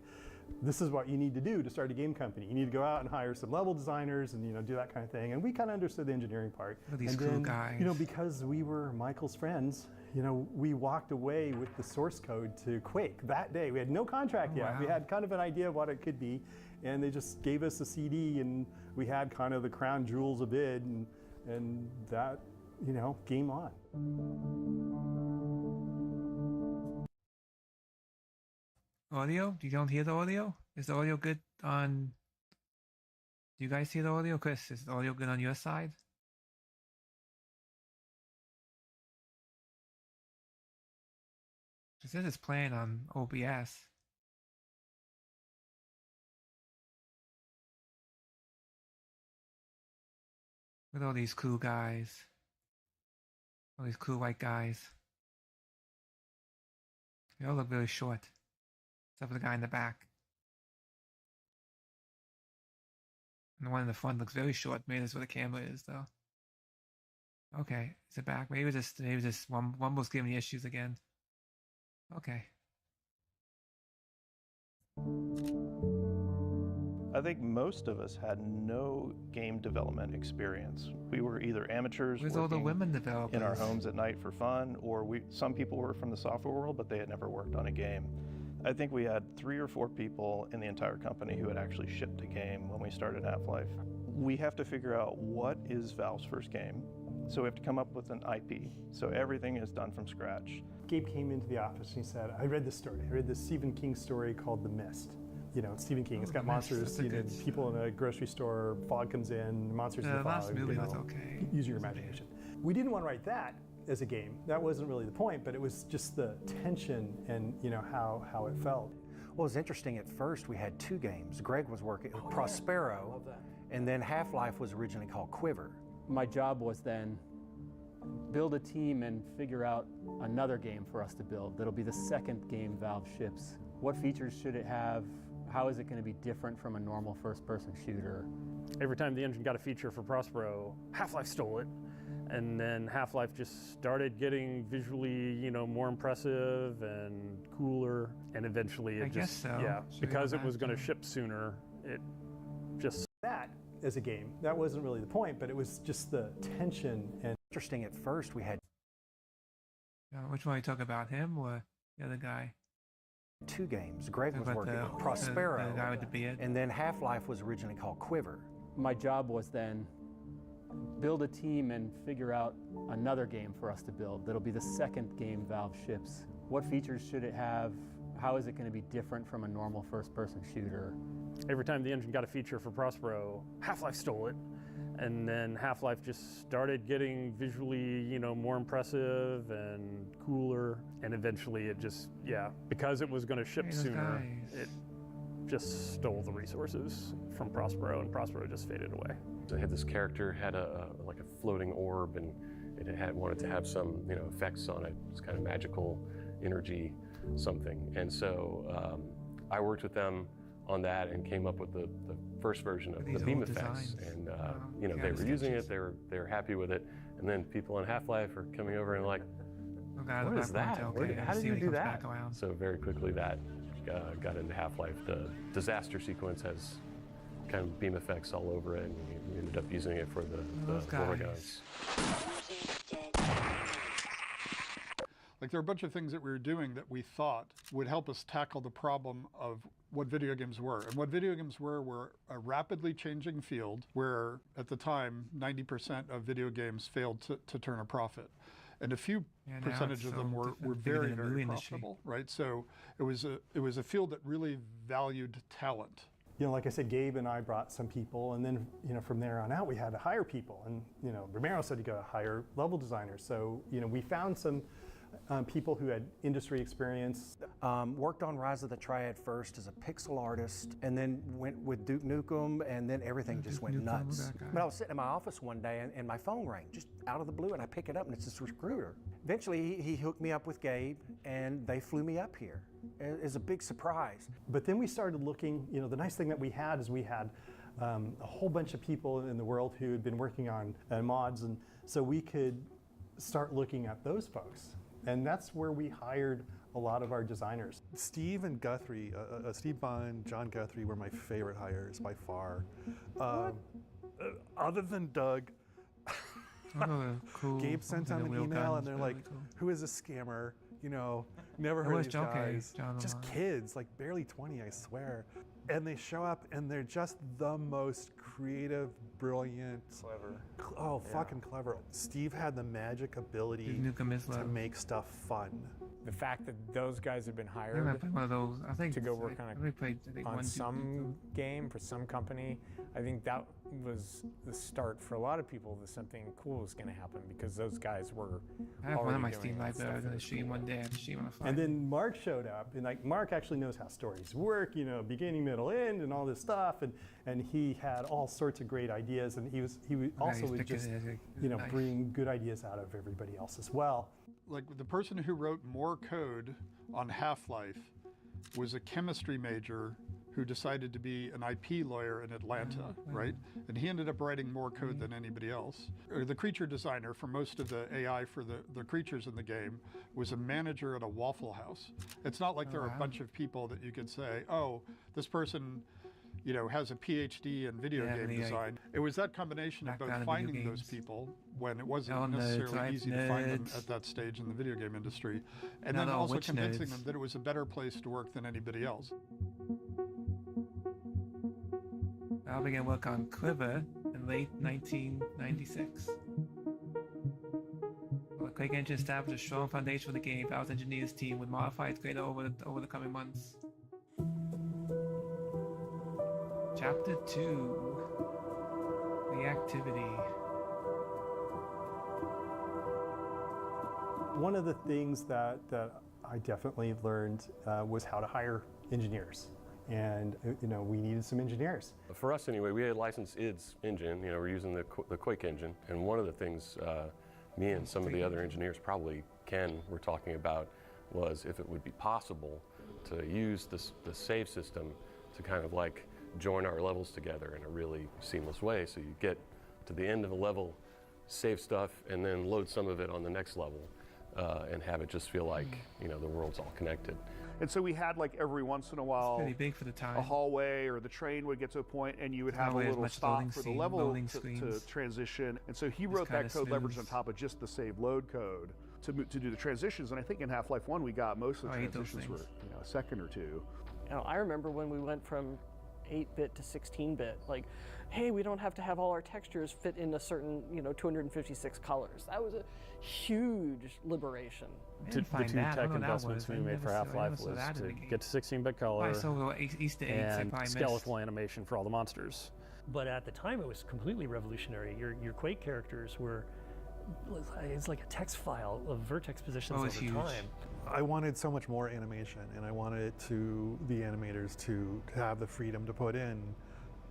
this is what you need to do to start a game company. You need to go out and hire some level designers and do that kind of thing. And we kind of understood the engineering part. These cool guys. Because we were Michael's friends, we walked away with the source code to Quake that day. We had no contract yet. Wow. We had kind of an idea of what it could be, and they just gave us a CD, and we had kind of the crown jewels of id, and that, game on. Audio? You don't hear the audio? Is the audio good on... Do you guys hear the audio? Chris, is the audio good on your side? It says it's playing on OBS. Look at all these cool guys. All these cool white guys. They all look really short. Except for the guy in the back. And the one in the front looks very short. Maybe that's where the camera is, though. Okay, is it back? Maybe this Wumble's giving me issues again. Okay. I think most of us had no game development experience. We were either amateurs Where's all the women developers? In our homes at night for fun, or some people were from the software world, but they had never worked on a game. I think we had 3 or 4 people in the entire company who had actually shipped a game when we started Half-Life. We have to figure out what is Valve's first game. So we have to come up with an IP. So everything is done from scratch. Gabe came into the office and he said, I read this story. I read this Stephen King story called The Mist. It's Stephen King. It's got monsters, people in a grocery store, fog comes in, monsters in the fog. Last movie was okay. Use your imagination. We didn't want to write that as a game. That wasn't really the point, but it was just the tension and how it felt. Well, it was interesting. At first, we had 2 games. Greg was working Prospero, and then Half-Life was originally called Quiver. My job was then build a team and figure out another game for us to build. That'll be the second game Valve ships. What features should it have? How is it going to be different from a normal first-person shooter? Every time the engine got a feature for Prospero, Half-Life stole it. And then Half-Life just started getting visually, you know, more impressive and cooler. And eventually it guess so. yeah, Sure, because yeah, it was going to that, ship sooner, it just... That as a game, that wasn't really the point, but it was just the tension and... Interesting, at first we had... which one you talk about, him or the other guy? 2 games. Greg was About working the- on Prospero, the guy with the beard. and then Half-Life was originally called Quiver. My job was then build a team and figure out another game for us to build. That'll be the second game Valve ships. What features should it have? How is it going to be different from a normal first-person shooter? Every time the engine got a feature for Prospero, Half-Life stole it. And then Half-Life just started getting visually, you know, more impressive and cooler. And eventually it just, yeah, because it was going to ship sooner, it just stole the resources from Prospero, and Prospero just faded away. I had this character, had like a floating orb, and it wanted to have some, you know, effects on it. It's kind of magical energy something. And so I worked with them on that and came up with the first version of the beam effects. And you know, they were using it, they were happy with it. And then people on Half-Life are coming over and like, what is that? How did you do that? So very quickly that got into Half-Life. The disaster sequence has kind of beam effects all over it, and we ended up using it for the guns. Like, there are a bunch of things that we were doing that we thought would help us tackle the problem of what video games were. And what video games were a rapidly changing field where, at the time, 90% of video games failed to turn a profit. And a few percentage of them were very, very profitable, right? So it was a field that really valued talent. You know, like I said, Gabe and I brought some people, and then, you know, from there on out, we had to hire people. And, you know, Romero said you got to hire level designers. So, you know, we found some people who had industry experience. Worked on Rise of the Triad first as a pixel artist, and then went with Duke Nukem, and then everything just went nuts. But I was sitting in my office one day, and my phone rang, just out of the blue, and I pick it up, and it's this recruiter. Eventually, he hooked me up with Gabe, and they flew me up here. It was a big surprise. But then we started looking, you know, the nice thing that we had is we had a whole bunch of people in the world who had been working on mods, and so we could start looking at those folks. And that's where we hired a lot of our designers. Steve and Guthrie, Steve Bond, John Guthrie were my favorite hires by far. Other than Doug, cool. Gabe sent out an email and they're like, who is this scammer? You know, never heard of these guys. Just kids, like barely 20, I swear. And they show up and they're just the most creative, brilliant. Clever. Fucking clever. Steve had the magic ability to make stuff fun. The fact that those guys have been hired one of those, I think, to go work on some game for some company, I think that was the start for a lot of people that something cool was going to happen, because those guys were I have one of my doing Steam that live there. stuff I'm going that to stream one day. I have to stream on a Friday. And then Mark showed up, and like Mark actually knows how stories work, you know, beginning, middle, end, and all this stuff, and he had all sorts of great ideas, and he also would just, you know, bring good ideas out of everybody else as well. Like, the person who wrote more code on Half-Life was a chemistry major who decided to be an IP lawyer in Atlanta, right? And he ended up writing more code than anybody else. The creature designer for most of the AI for the creatures in the game was a manager at a Waffle House. It's not like there are a bunch of people that you could say, oh, this person, you know, has a PhD in video game design. It was that combination of both finding those people when it wasn't necessarily easy to find them at that stage in the video game industry, and then also convincing them that it was a better place to work than anybody else. I began work on Quiver in late 1996. Well, the Quake engine established a strong foundation for the game. Valve's engineers team would modify its greater over the coming months. Chapter 2, The Activity. One of the things that I definitely learned was how to hire engineers. And, you know, we needed some engineers. For us anyway, we had licensed ID's engine, you know, we're using the Quake engine. And one of the things me and some of the other engineers, probably Ken, were talking about was if it would be possible to use the save system to kind of like join our levels together in a really seamless way. So you get to the end of a level save stuff, and then load some of it on the next level, and have it just feel like, you know, the world's all connected. And so we had, like, every once in a while, pretty big for the time, a hallway or the train would get to a point and you would have a little stop for the level to transition. And so he wrote that code leverage on top of just the save load code to do the transitions. And I think in Half-Life 1 we got most of the transitions were, you know, a second or two. You know, I remember when we went from 8-bit to 16-bit, like, hey, we don't have to have all our textures fit in a certain, you know, 256 colors. That was a huge liberation. The two tech investments we made for Half-Life was to get to 16-bit color and skeletal animation for all the monsters. But at the time, it was completely revolutionary. Your Quake characters were, it's like a text file of vertex positions over time. I wanted so much more animation, and I wanted the animators to have the freedom to put in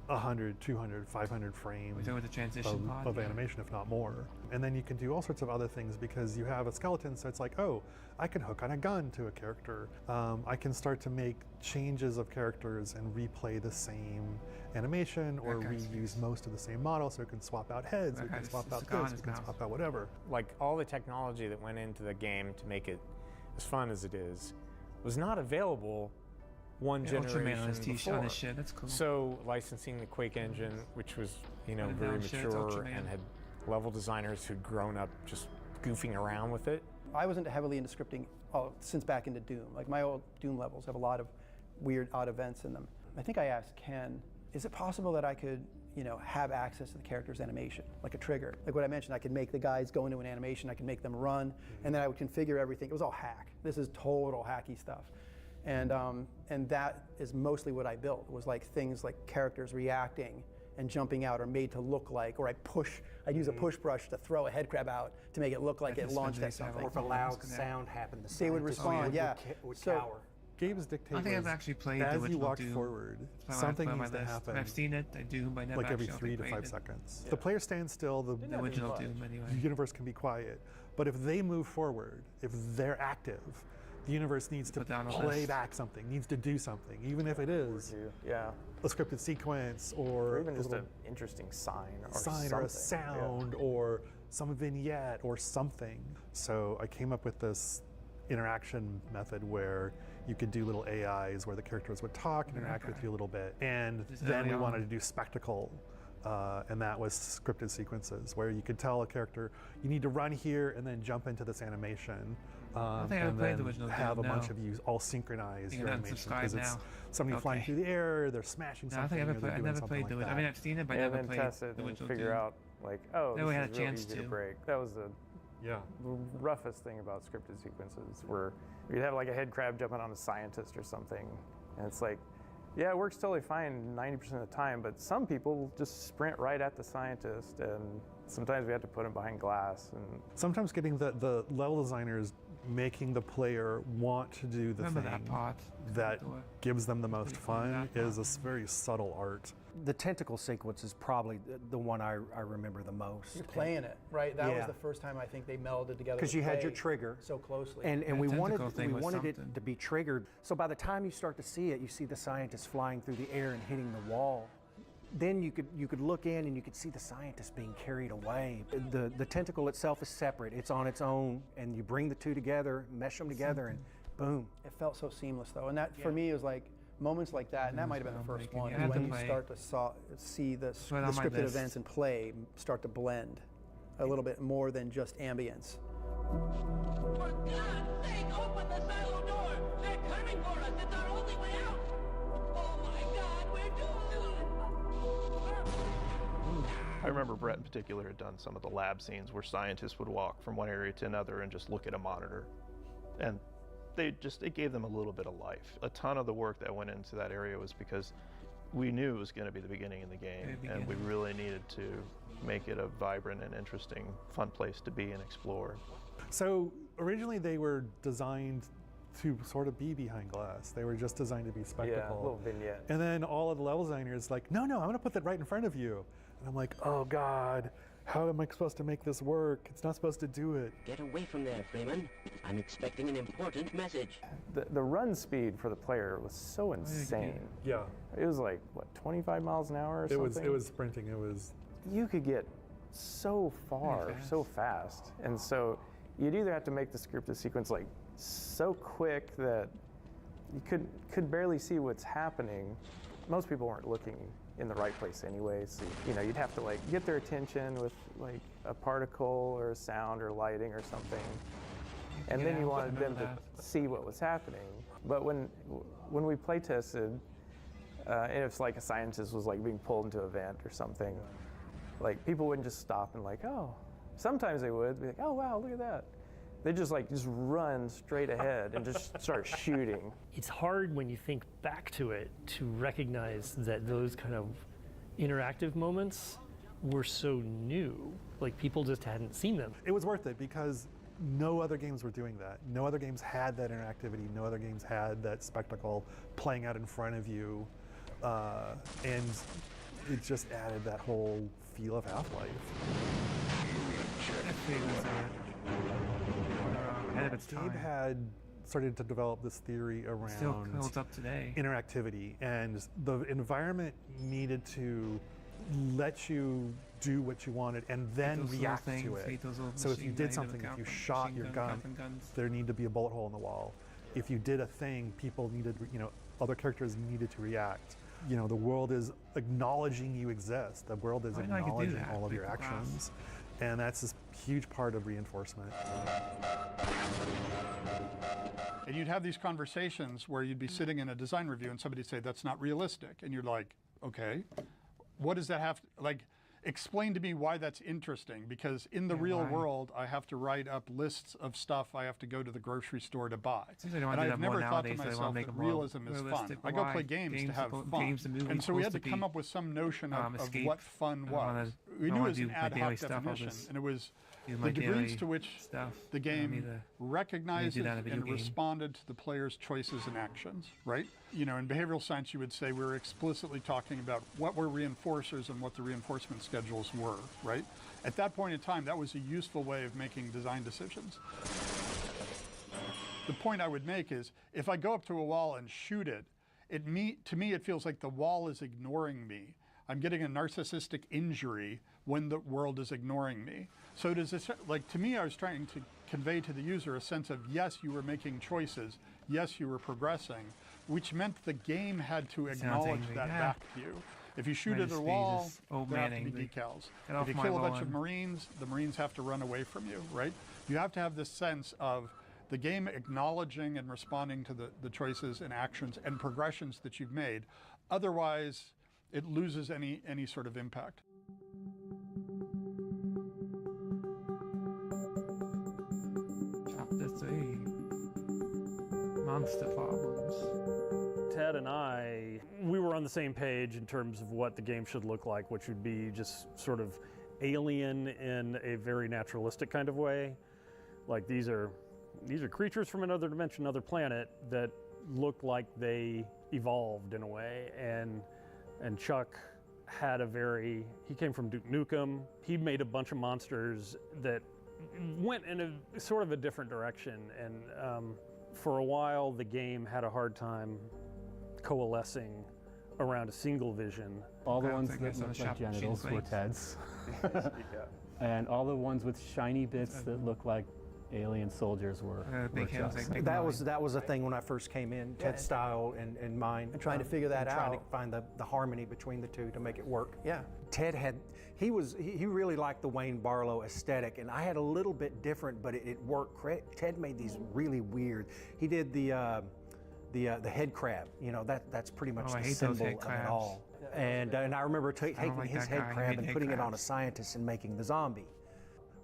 100, 200, 500 frames with the transition of animation, if not more. And then you can do all sorts of other things because you have a skeleton, so it's like, oh, I can hook on a gun to a character. I can start to make changes of characters and replay the same animation or reuse most of the same model, so it can swap out heads, we can swap out this, we can swap out whatever. Like, all the technology that went into the game to make it as fun as it is was not available one generation before. On his shit. That's cool. So licensing the Quake engine, which was, you know, very mature and had level designers who'd grown up just goofing around with it. I wasn't heavily into scripting since back into Doom. Like, my old Doom levels have a lot of weird, odd events in them. I think I asked Ken, is it possible that I could, you know, have access to the character's animation, like a trigger? Like what I mentioned, I could make the guys go into an animation, I could make them run, and then I would configure everything. It was all hack. This is total hacky stuff. And that is mostly what I built. It was like things like characters reacting and jumping out are made to look like, or I'd use a push brush to throw a head crab out to make it look like it launched at something. Or if a loud sound happened, they would respond, would cower. Games dictate. I think I've actually played as the you walk Doom. forward, something needs to happen. I've seen it, I do, but I never like every actually 3 to 5 it. seconds. The player stands still, the original Doom anyway. The universe can be quiet. But if they move forward, if they're active, the universe needs to play back something, needs to do something, even if it is a scripted sequence or even just an interesting sign or a sound or some vignette or something. So I came up with this interaction method where you could do little AIs where the characters would talk and interact with you a little bit. And then we wanted to do spectacle. And that was scripted sequences where you could tell a character, you need to run here and then jump into this animation. I think and played then the original have Doom a bunch now. of you all synchronize your animation because it's somebody flying through the air, they're smashing something. I never played the. I mean, I've seen it, but I never played test it the and original figure Doom. out, like, oh, Never had this a is real chance easy to. to break. That was the roughest thing about scripted sequences, where you'd have like a head crab jumping on a scientist or something, and it's like, yeah, it works totally fine 90% of the time, but some people just sprint right at the scientist, and sometimes we have to put them behind glass. And sometimes getting the level designers making the player want to do the thing that gives them the most fun is a very subtle art. The tentacle sequence is probably the one I remember the most. You're playing it, right? That was the first time I think they melded together. Because you had your trigger so closely, and we wanted it to be triggered. So by the time you start to see it, you see the scientist flying through the air and hitting the wall. Then you could look in and you could see the scientist being carried away. The tentacle itself is separate; it's on its own, and you bring the two together, mesh them together, and boom. It felt so seamless, though, and that for me was like. Moments like that, and that might have been the first one, is when you start to see the scripted events and play start to blend a little bit more than just ambience. For God's sake, open the silo door! They're coming for us! It's our only way out! Oh my God, we're doomed! I remember Brett in particular had done some of the lab scenes where scientists would walk from one area to another and just look at a monitor. And it gave them a little bit of life. A ton of the work that went into that area was because we knew it was going to be the beginning of the game, and we really needed to make it a vibrant and interesting, fun place to be and explore. So originally they were designed to sort of be behind glass. They were just designed to be spectacle. Yeah, a little vignette. And then all of the level designers like, no, I'm going to put that right in front of you. And I'm like, oh God. How am I supposed to make this work? It's not supposed to do it. Get away from there, Freeman. I'm expecting an important message. The run speed for the player was so insane. Yeah. It was like, what, 25 miles an hour or something? It was sprinting. It was... You could get so far, so fast. And so you'd either have to make the scripted sequence like so quick that you could barely see what's happening. Most people weren't looking in the right place anyway, so you'd have to like get their attention with like a particle or a sound or lighting or something. And then you wanted them to see what was happening. But when we play tested, and if like a scientist was like being pulled into a vent or something, like people wouldn't just stop and like, oh, sometimes they would be like, oh wow, look at that. They just run straight ahead and just start shooting. It's hard when you think back to it to recognize that those kind of interactive moments were so new. Like people just hadn't seen them. It was worth it because no other games were doing that. No other games had that interactivity. No other games had that spectacle playing out in front of you. And it just added that whole feel of Half-Life. Gabe had started to develop this theory around still holds up today. Interactivity, and the environment needed to let you do what you wanted and then react to it. So if you did something, if you shot your gun, there needed to be a bullet hole in the wall. If you did a thing, people needed, other characters needed to react. The world is acknowledging you exist. The world is acknowledging all of your actions. And that's this huge part of reinforcement. And you'd have these conversations where you'd be sitting in a design review and somebody'd say, that's not realistic. And you're like, okay, what does that have to, explain to me why that's interesting, because in the real world, I have to write up lists of stuff I have to go to the grocery store to buy. And I've never thought to myself that realism is fun. I go play games to have fun. And so we had to come up with some notion of what fun was. We knew it was an ad hoc definition, and it was the degrees to which the game recognizes and responded to the player's choices and actions, right? In behavioral science, you would say we were explicitly talking about what were reinforcers and what the reinforcement schedules were, right? At that point in time, that was a useful way of making design decisions. The point I would make is, if I go up to a wall and shoot it, to me it feels like the wall is ignoring me. I'm getting a narcissistic injury when the world is ignoring me. So does this, to me, I was trying to convey to the user a sense of, yes, you were making choices, yes, you were progressing, which meant the game had to acknowledge that back to you. If you shoot at a wall, there have to be decals. If you kill a bunch of Marines, the Marines have to run away from you, right? You have to have this sense of the game acknowledging and responding to the choices and actions and progressions that you've made. Otherwise, it loses any sort of impact. Chapter 3. Monster Problems. Ted and we were on the same page in terms of what the game should look like, which would be just sort of alien in a very naturalistic kind of way. Like these are creatures from another dimension, another planet that look like they evolved in a way. And Chuck had he came from Duke Nukem. He made a bunch of monsters that went in a sort of a different direction. And for a while, the game had a hard time coalescing around a single vision. All the ones that looked like genitals were Ted's. And all the ones with shiny bits that looked like alien soldiers were Chuck's. That was a thing when I first came in, Ted's style and mine. And trying to figure that out. Trying to find the harmony between the two to make it work. Yeah. Ted he really liked the Wayne Barlow aesthetic, and I had a little bit different, but it worked. Ted made these really weird. He did the head crab. That's pretty much the symbol of it all. And I remember taking his head crab and putting it on a scientist and making the zombie.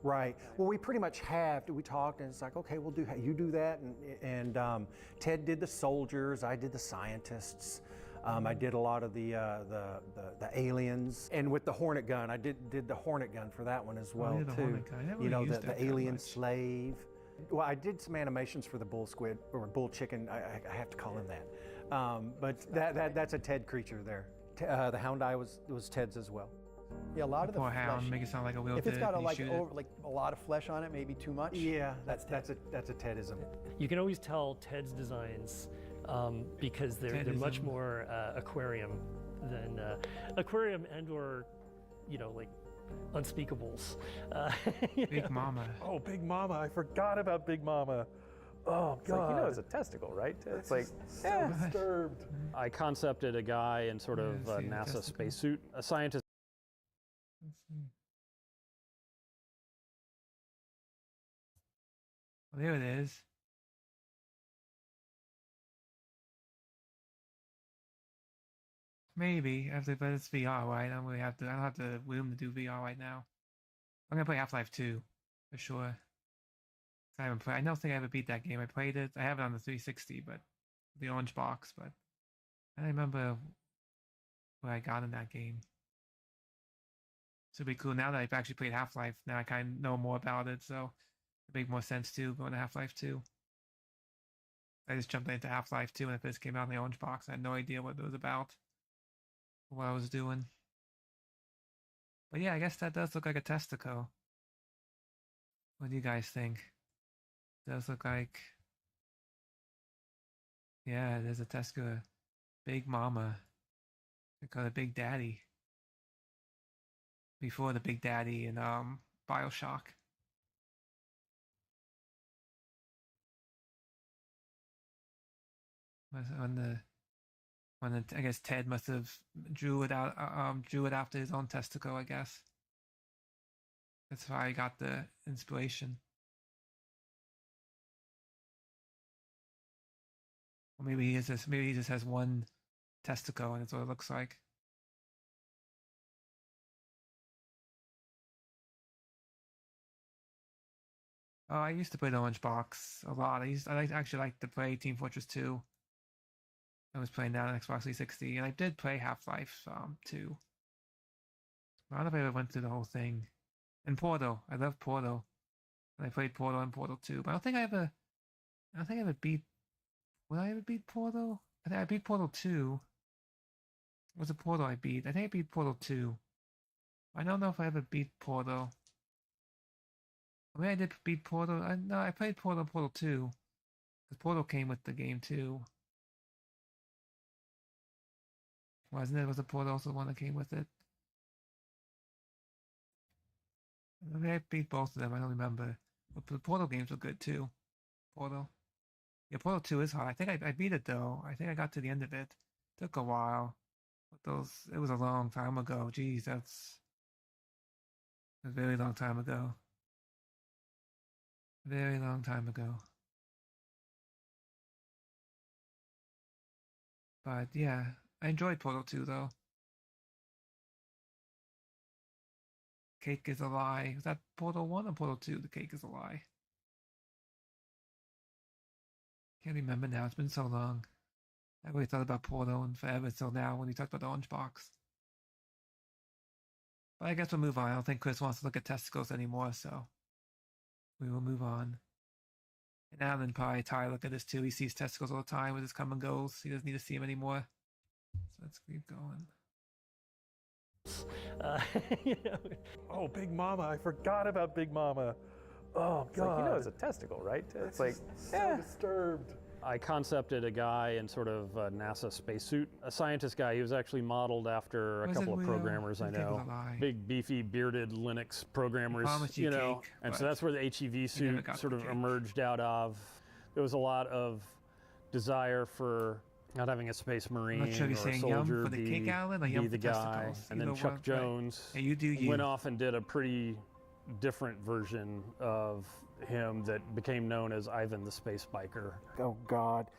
Right. Well, we pretty much we talked, and it's like, okay, you do that, and Ted did the soldiers, I did the scientists, I did a lot of the aliens, and with the Hornet gun, I did the Hornet gun for that one as well too. The alien slave. Well, I did some animations for the bull squid or bull chicken. I have to call him that, but that's a Ted creature there. The Hound Eye was Ted's as well. Yeah, a lot of the poor flesh. Hound, make it sound like a wheel. If it's got a lot of flesh on it, maybe too much. Yeah, that's a Tedism. You can always tell Ted's designs because they're much more aquarium than aquarium and/or unspeakables. Big Mama. Oh, Big Mama. I forgot about Big Mama. Oh, it's like, it's a testicle, right? It's like, so disturbed. I concepted a guy in sort of a NASA spacesuit, a scientist. Let's see. Well, there it is. Maybe but it's VR, right? I don't have the room to do VR right now. I'm gonna play Half-Life 2 for sure. I haven't played. I don't think I ever beat that game. I played it. I have it on the 360, but the orange box. But I don't remember what I got in that game. So it'd be cool now that I've actually played Half-Life. Now I kind of know more about it, so it makes more sense too going to Half-Life 2. I just jumped into Half-Life 2 when it first came out in the orange box. I had no idea what it was about, what I was doing. But yeah, I guess that does look like a testicle. What do you guys think? It does look like... Yeah, there's a testicle. Big Mama. They call it Big Daddy. Before the Big Daddy in Bioshock. When I guess Ted must have drew it after his own testicle, I guess. That's why I got the inspiration. Or maybe he just has one testicle and it's what it looks like. Oh, I used to play the orange box a lot. I actually like to play Team Fortress 2. I was playing that on Xbox 360, and I did play Half-Life 2. I don't know if I ever went through the whole thing. And Portal, I love Portal. And I played Portal and Portal 2, but I don't think I ever beat. Will I ever beat Portal? I think I beat Portal 2. What was the Portal I beat? I think I beat Portal 2. I don't know if I ever beat Portal. I mean, I did beat Portal. No, I played Portal and Portal 2. Because Portal came with the game too. Wasn't it? Was the Portal also the one that came with it? I mean, I beat both of them. I don't remember. But the Portal games were good too. Portal. Yeah, Portal 2 is hard. I think I beat it though. I think I got to the end of it. Took a while. But it was a long time ago. Jeez, that's a very long time ago. Very long time ago. But yeah, I enjoyed Portal 2 though. Cake is a lie. Was that Portal 1 or Portal 2? The cake is a lie. Can't remember now. It's been so long. I really thought about Portal and forever till now when we talked about the orange box. But I guess we'll move on. I don't think Chris wants to look at testicles anymore, so we will move on. And Alan probably tired look at this too. He sees testicles all the time with his come and goes. He doesn't need to see them anymore. So let's keep going. Oh, Big Mama. I forgot about Big Mama. Oh, it's God. Like, it's a testicle, right? It's like, so disturbed. I concepted a guy in sort of a NASA spacesuit, a scientist guy. He was actually modeled after a couple of programmers I know. Big, beefy, bearded Linux programmers, you know. And so that's where the HEV suit sort of emerged out of. There was a lot of desire for not having a space marine or a soldier for the cake, Alan, or be the guy. And then Chuck Jones went off and did a pretty different version of him that became known as Ivan the Space Biker. Oh God.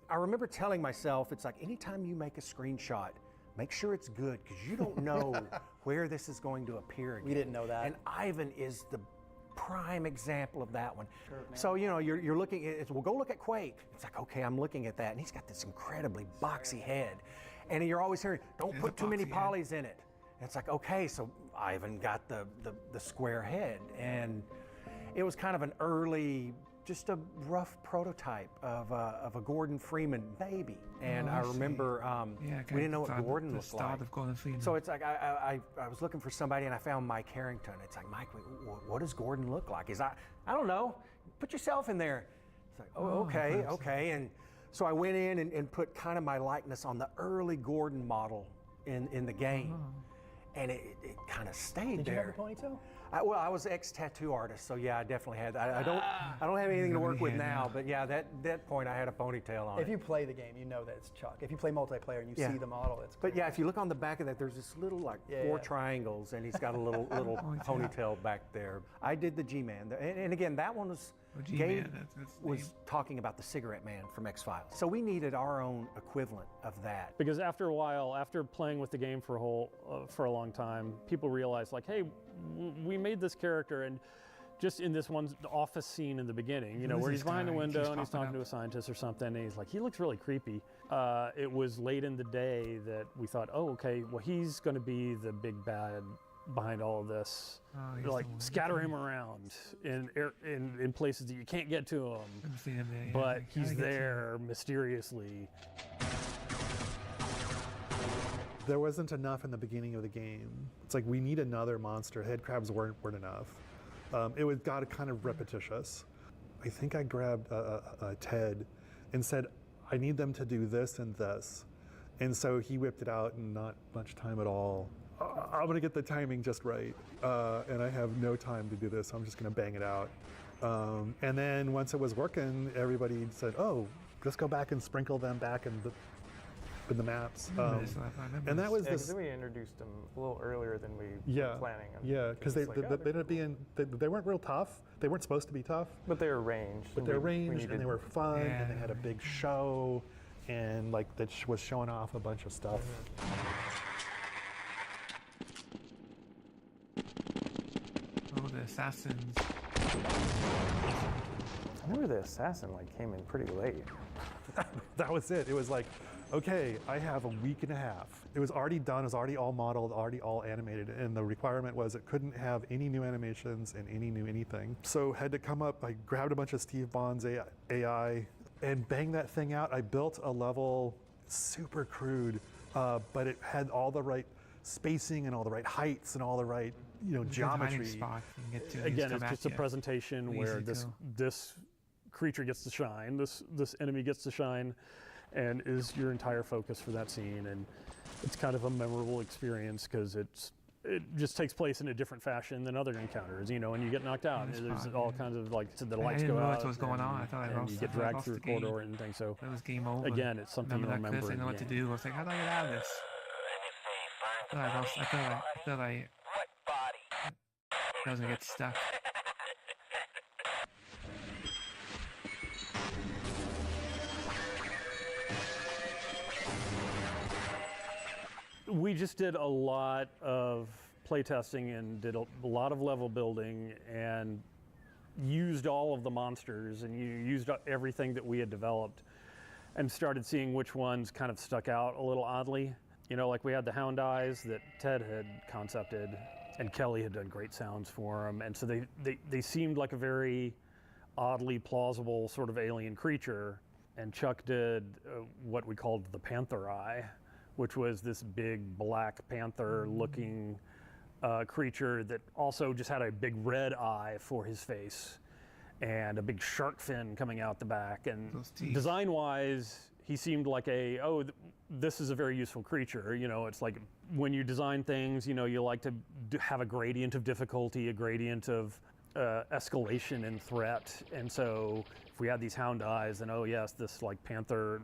I remember telling myself, it's like anytime you make a screenshot, make sure it's good because you don't know where this is going to appear again. We didn't know that. And Ivan is the prime example of that one. Sure, so, you know, you're looking at, well, go look at Quake. It's like, okay, I'm looking at that. And he's got this incredibly boxy head. And you're always hearing, don't put too many polys in it. And it's like, okay, so Ivan got the square head. And it was kind of an early, just a rough prototype of a Gordon Freeman baby. And I remember we didn't know what Gordon looked like. So it's like I was looking for somebody and I found Mike Harrington. It's like, Mike, what does Gordon look like? I don't know. Put yourself in there. It's like, okay. And so I went in and put kind of my likeness on the early Gordon model in the game. and it kind of stayed Did there. you have a ponytail? Well, I was ex-tattoo artist, so yeah, I definitely had. I don't have anything to work with now, but yeah, that point I had a ponytail on. If you play the game, you know that it's Chuck. If you play multiplayer and you see the model, it's. But yeah, if you look on the back of that, there's this little like four triangles, and he's got a little ponytail back there. I did the G-Man, and again, that one was. Gabe was talking about the Cigarette Man from X-Files. So we needed our own equivalent of that. Because after a while, after playing with the game for a long time, people realized like, hey, we made this character, and just in this one office scene in the beginning, you know, where he's behind the window and he's talking to a scientist or something, and he's like, he looks really creepy. It was late in the day that we thought, oh, okay, well, he's going to be the big bad behind all of this. Like scatter him around in places that you can't get to him, but he's there mysteriously. There wasn't enough in the beginning of the game. It's like, we need another monster. Head crabs weren't enough. It got kind of repetitious. I think I grabbed Ted and said, I need them to do this and this. And so he whipped it out in not much time at all. I'm gonna get the timing just right, and I have no time to do this, so I'm just gonna bang it out. And then once it was working, everybody said, oh, let's go back and sprinkle them back in the maps. And that was this. We introduced them a little earlier than we were planning. Yeah, because they weren't real tough. They weren't supposed to be tough. But they were ranged. But they're ranged, and they were fun, and they had a big show, and like that was showing off a bunch of stuff. Oh, the assassins. I remember the assassin came in pretty late. That was it. It was like, okay, I have a week and a half. It was already done, it was already all modeled, already all animated, and the requirement was it couldn't have any new animations and any new anything. So had to come up, I grabbed a bunch of Steve Bond's AI and banged that thing out. I built a level super crude, but it had all the right spacing and all the right heights and all the right geometry. Again, it's just a presentation where this creature gets to shine, this enemy gets to shine, and is your entire focus for that scene. And it's kind of a memorable experience because it just takes place in a different fashion than other encounters, and you get knocked out. There's all kinds of the lights go out. What was going on. I thought I lost. You get dragged through a corridor and things. So it was game over. Again, it's something you remember. I didn't know what to do. I was like, how do I get out of this? I thought I was gonna get stuck. We just did a lot of playtesting and did a lot of level building and used all of the monsters and used everything that we had developed and started seeing which ones kind of stuck out a little oddly. Like we had the Hound Eyes that Ted had concepted and Kelly had done great sounds for them. And so they seemed like a very oddly plausible sort of alien creature. And Chuck did what we called the Panther Eye, which was this big Black Panther looking creature that also just had a big red eye for his face and a big shark fin coming out the back. And design-wise, he seemed like this is a very useful creature. It's like when you design things, you like to have a gradient of difficulty, a gradient of escalation and threat. And so if we had these Hound Eyes, then oh yes, this panther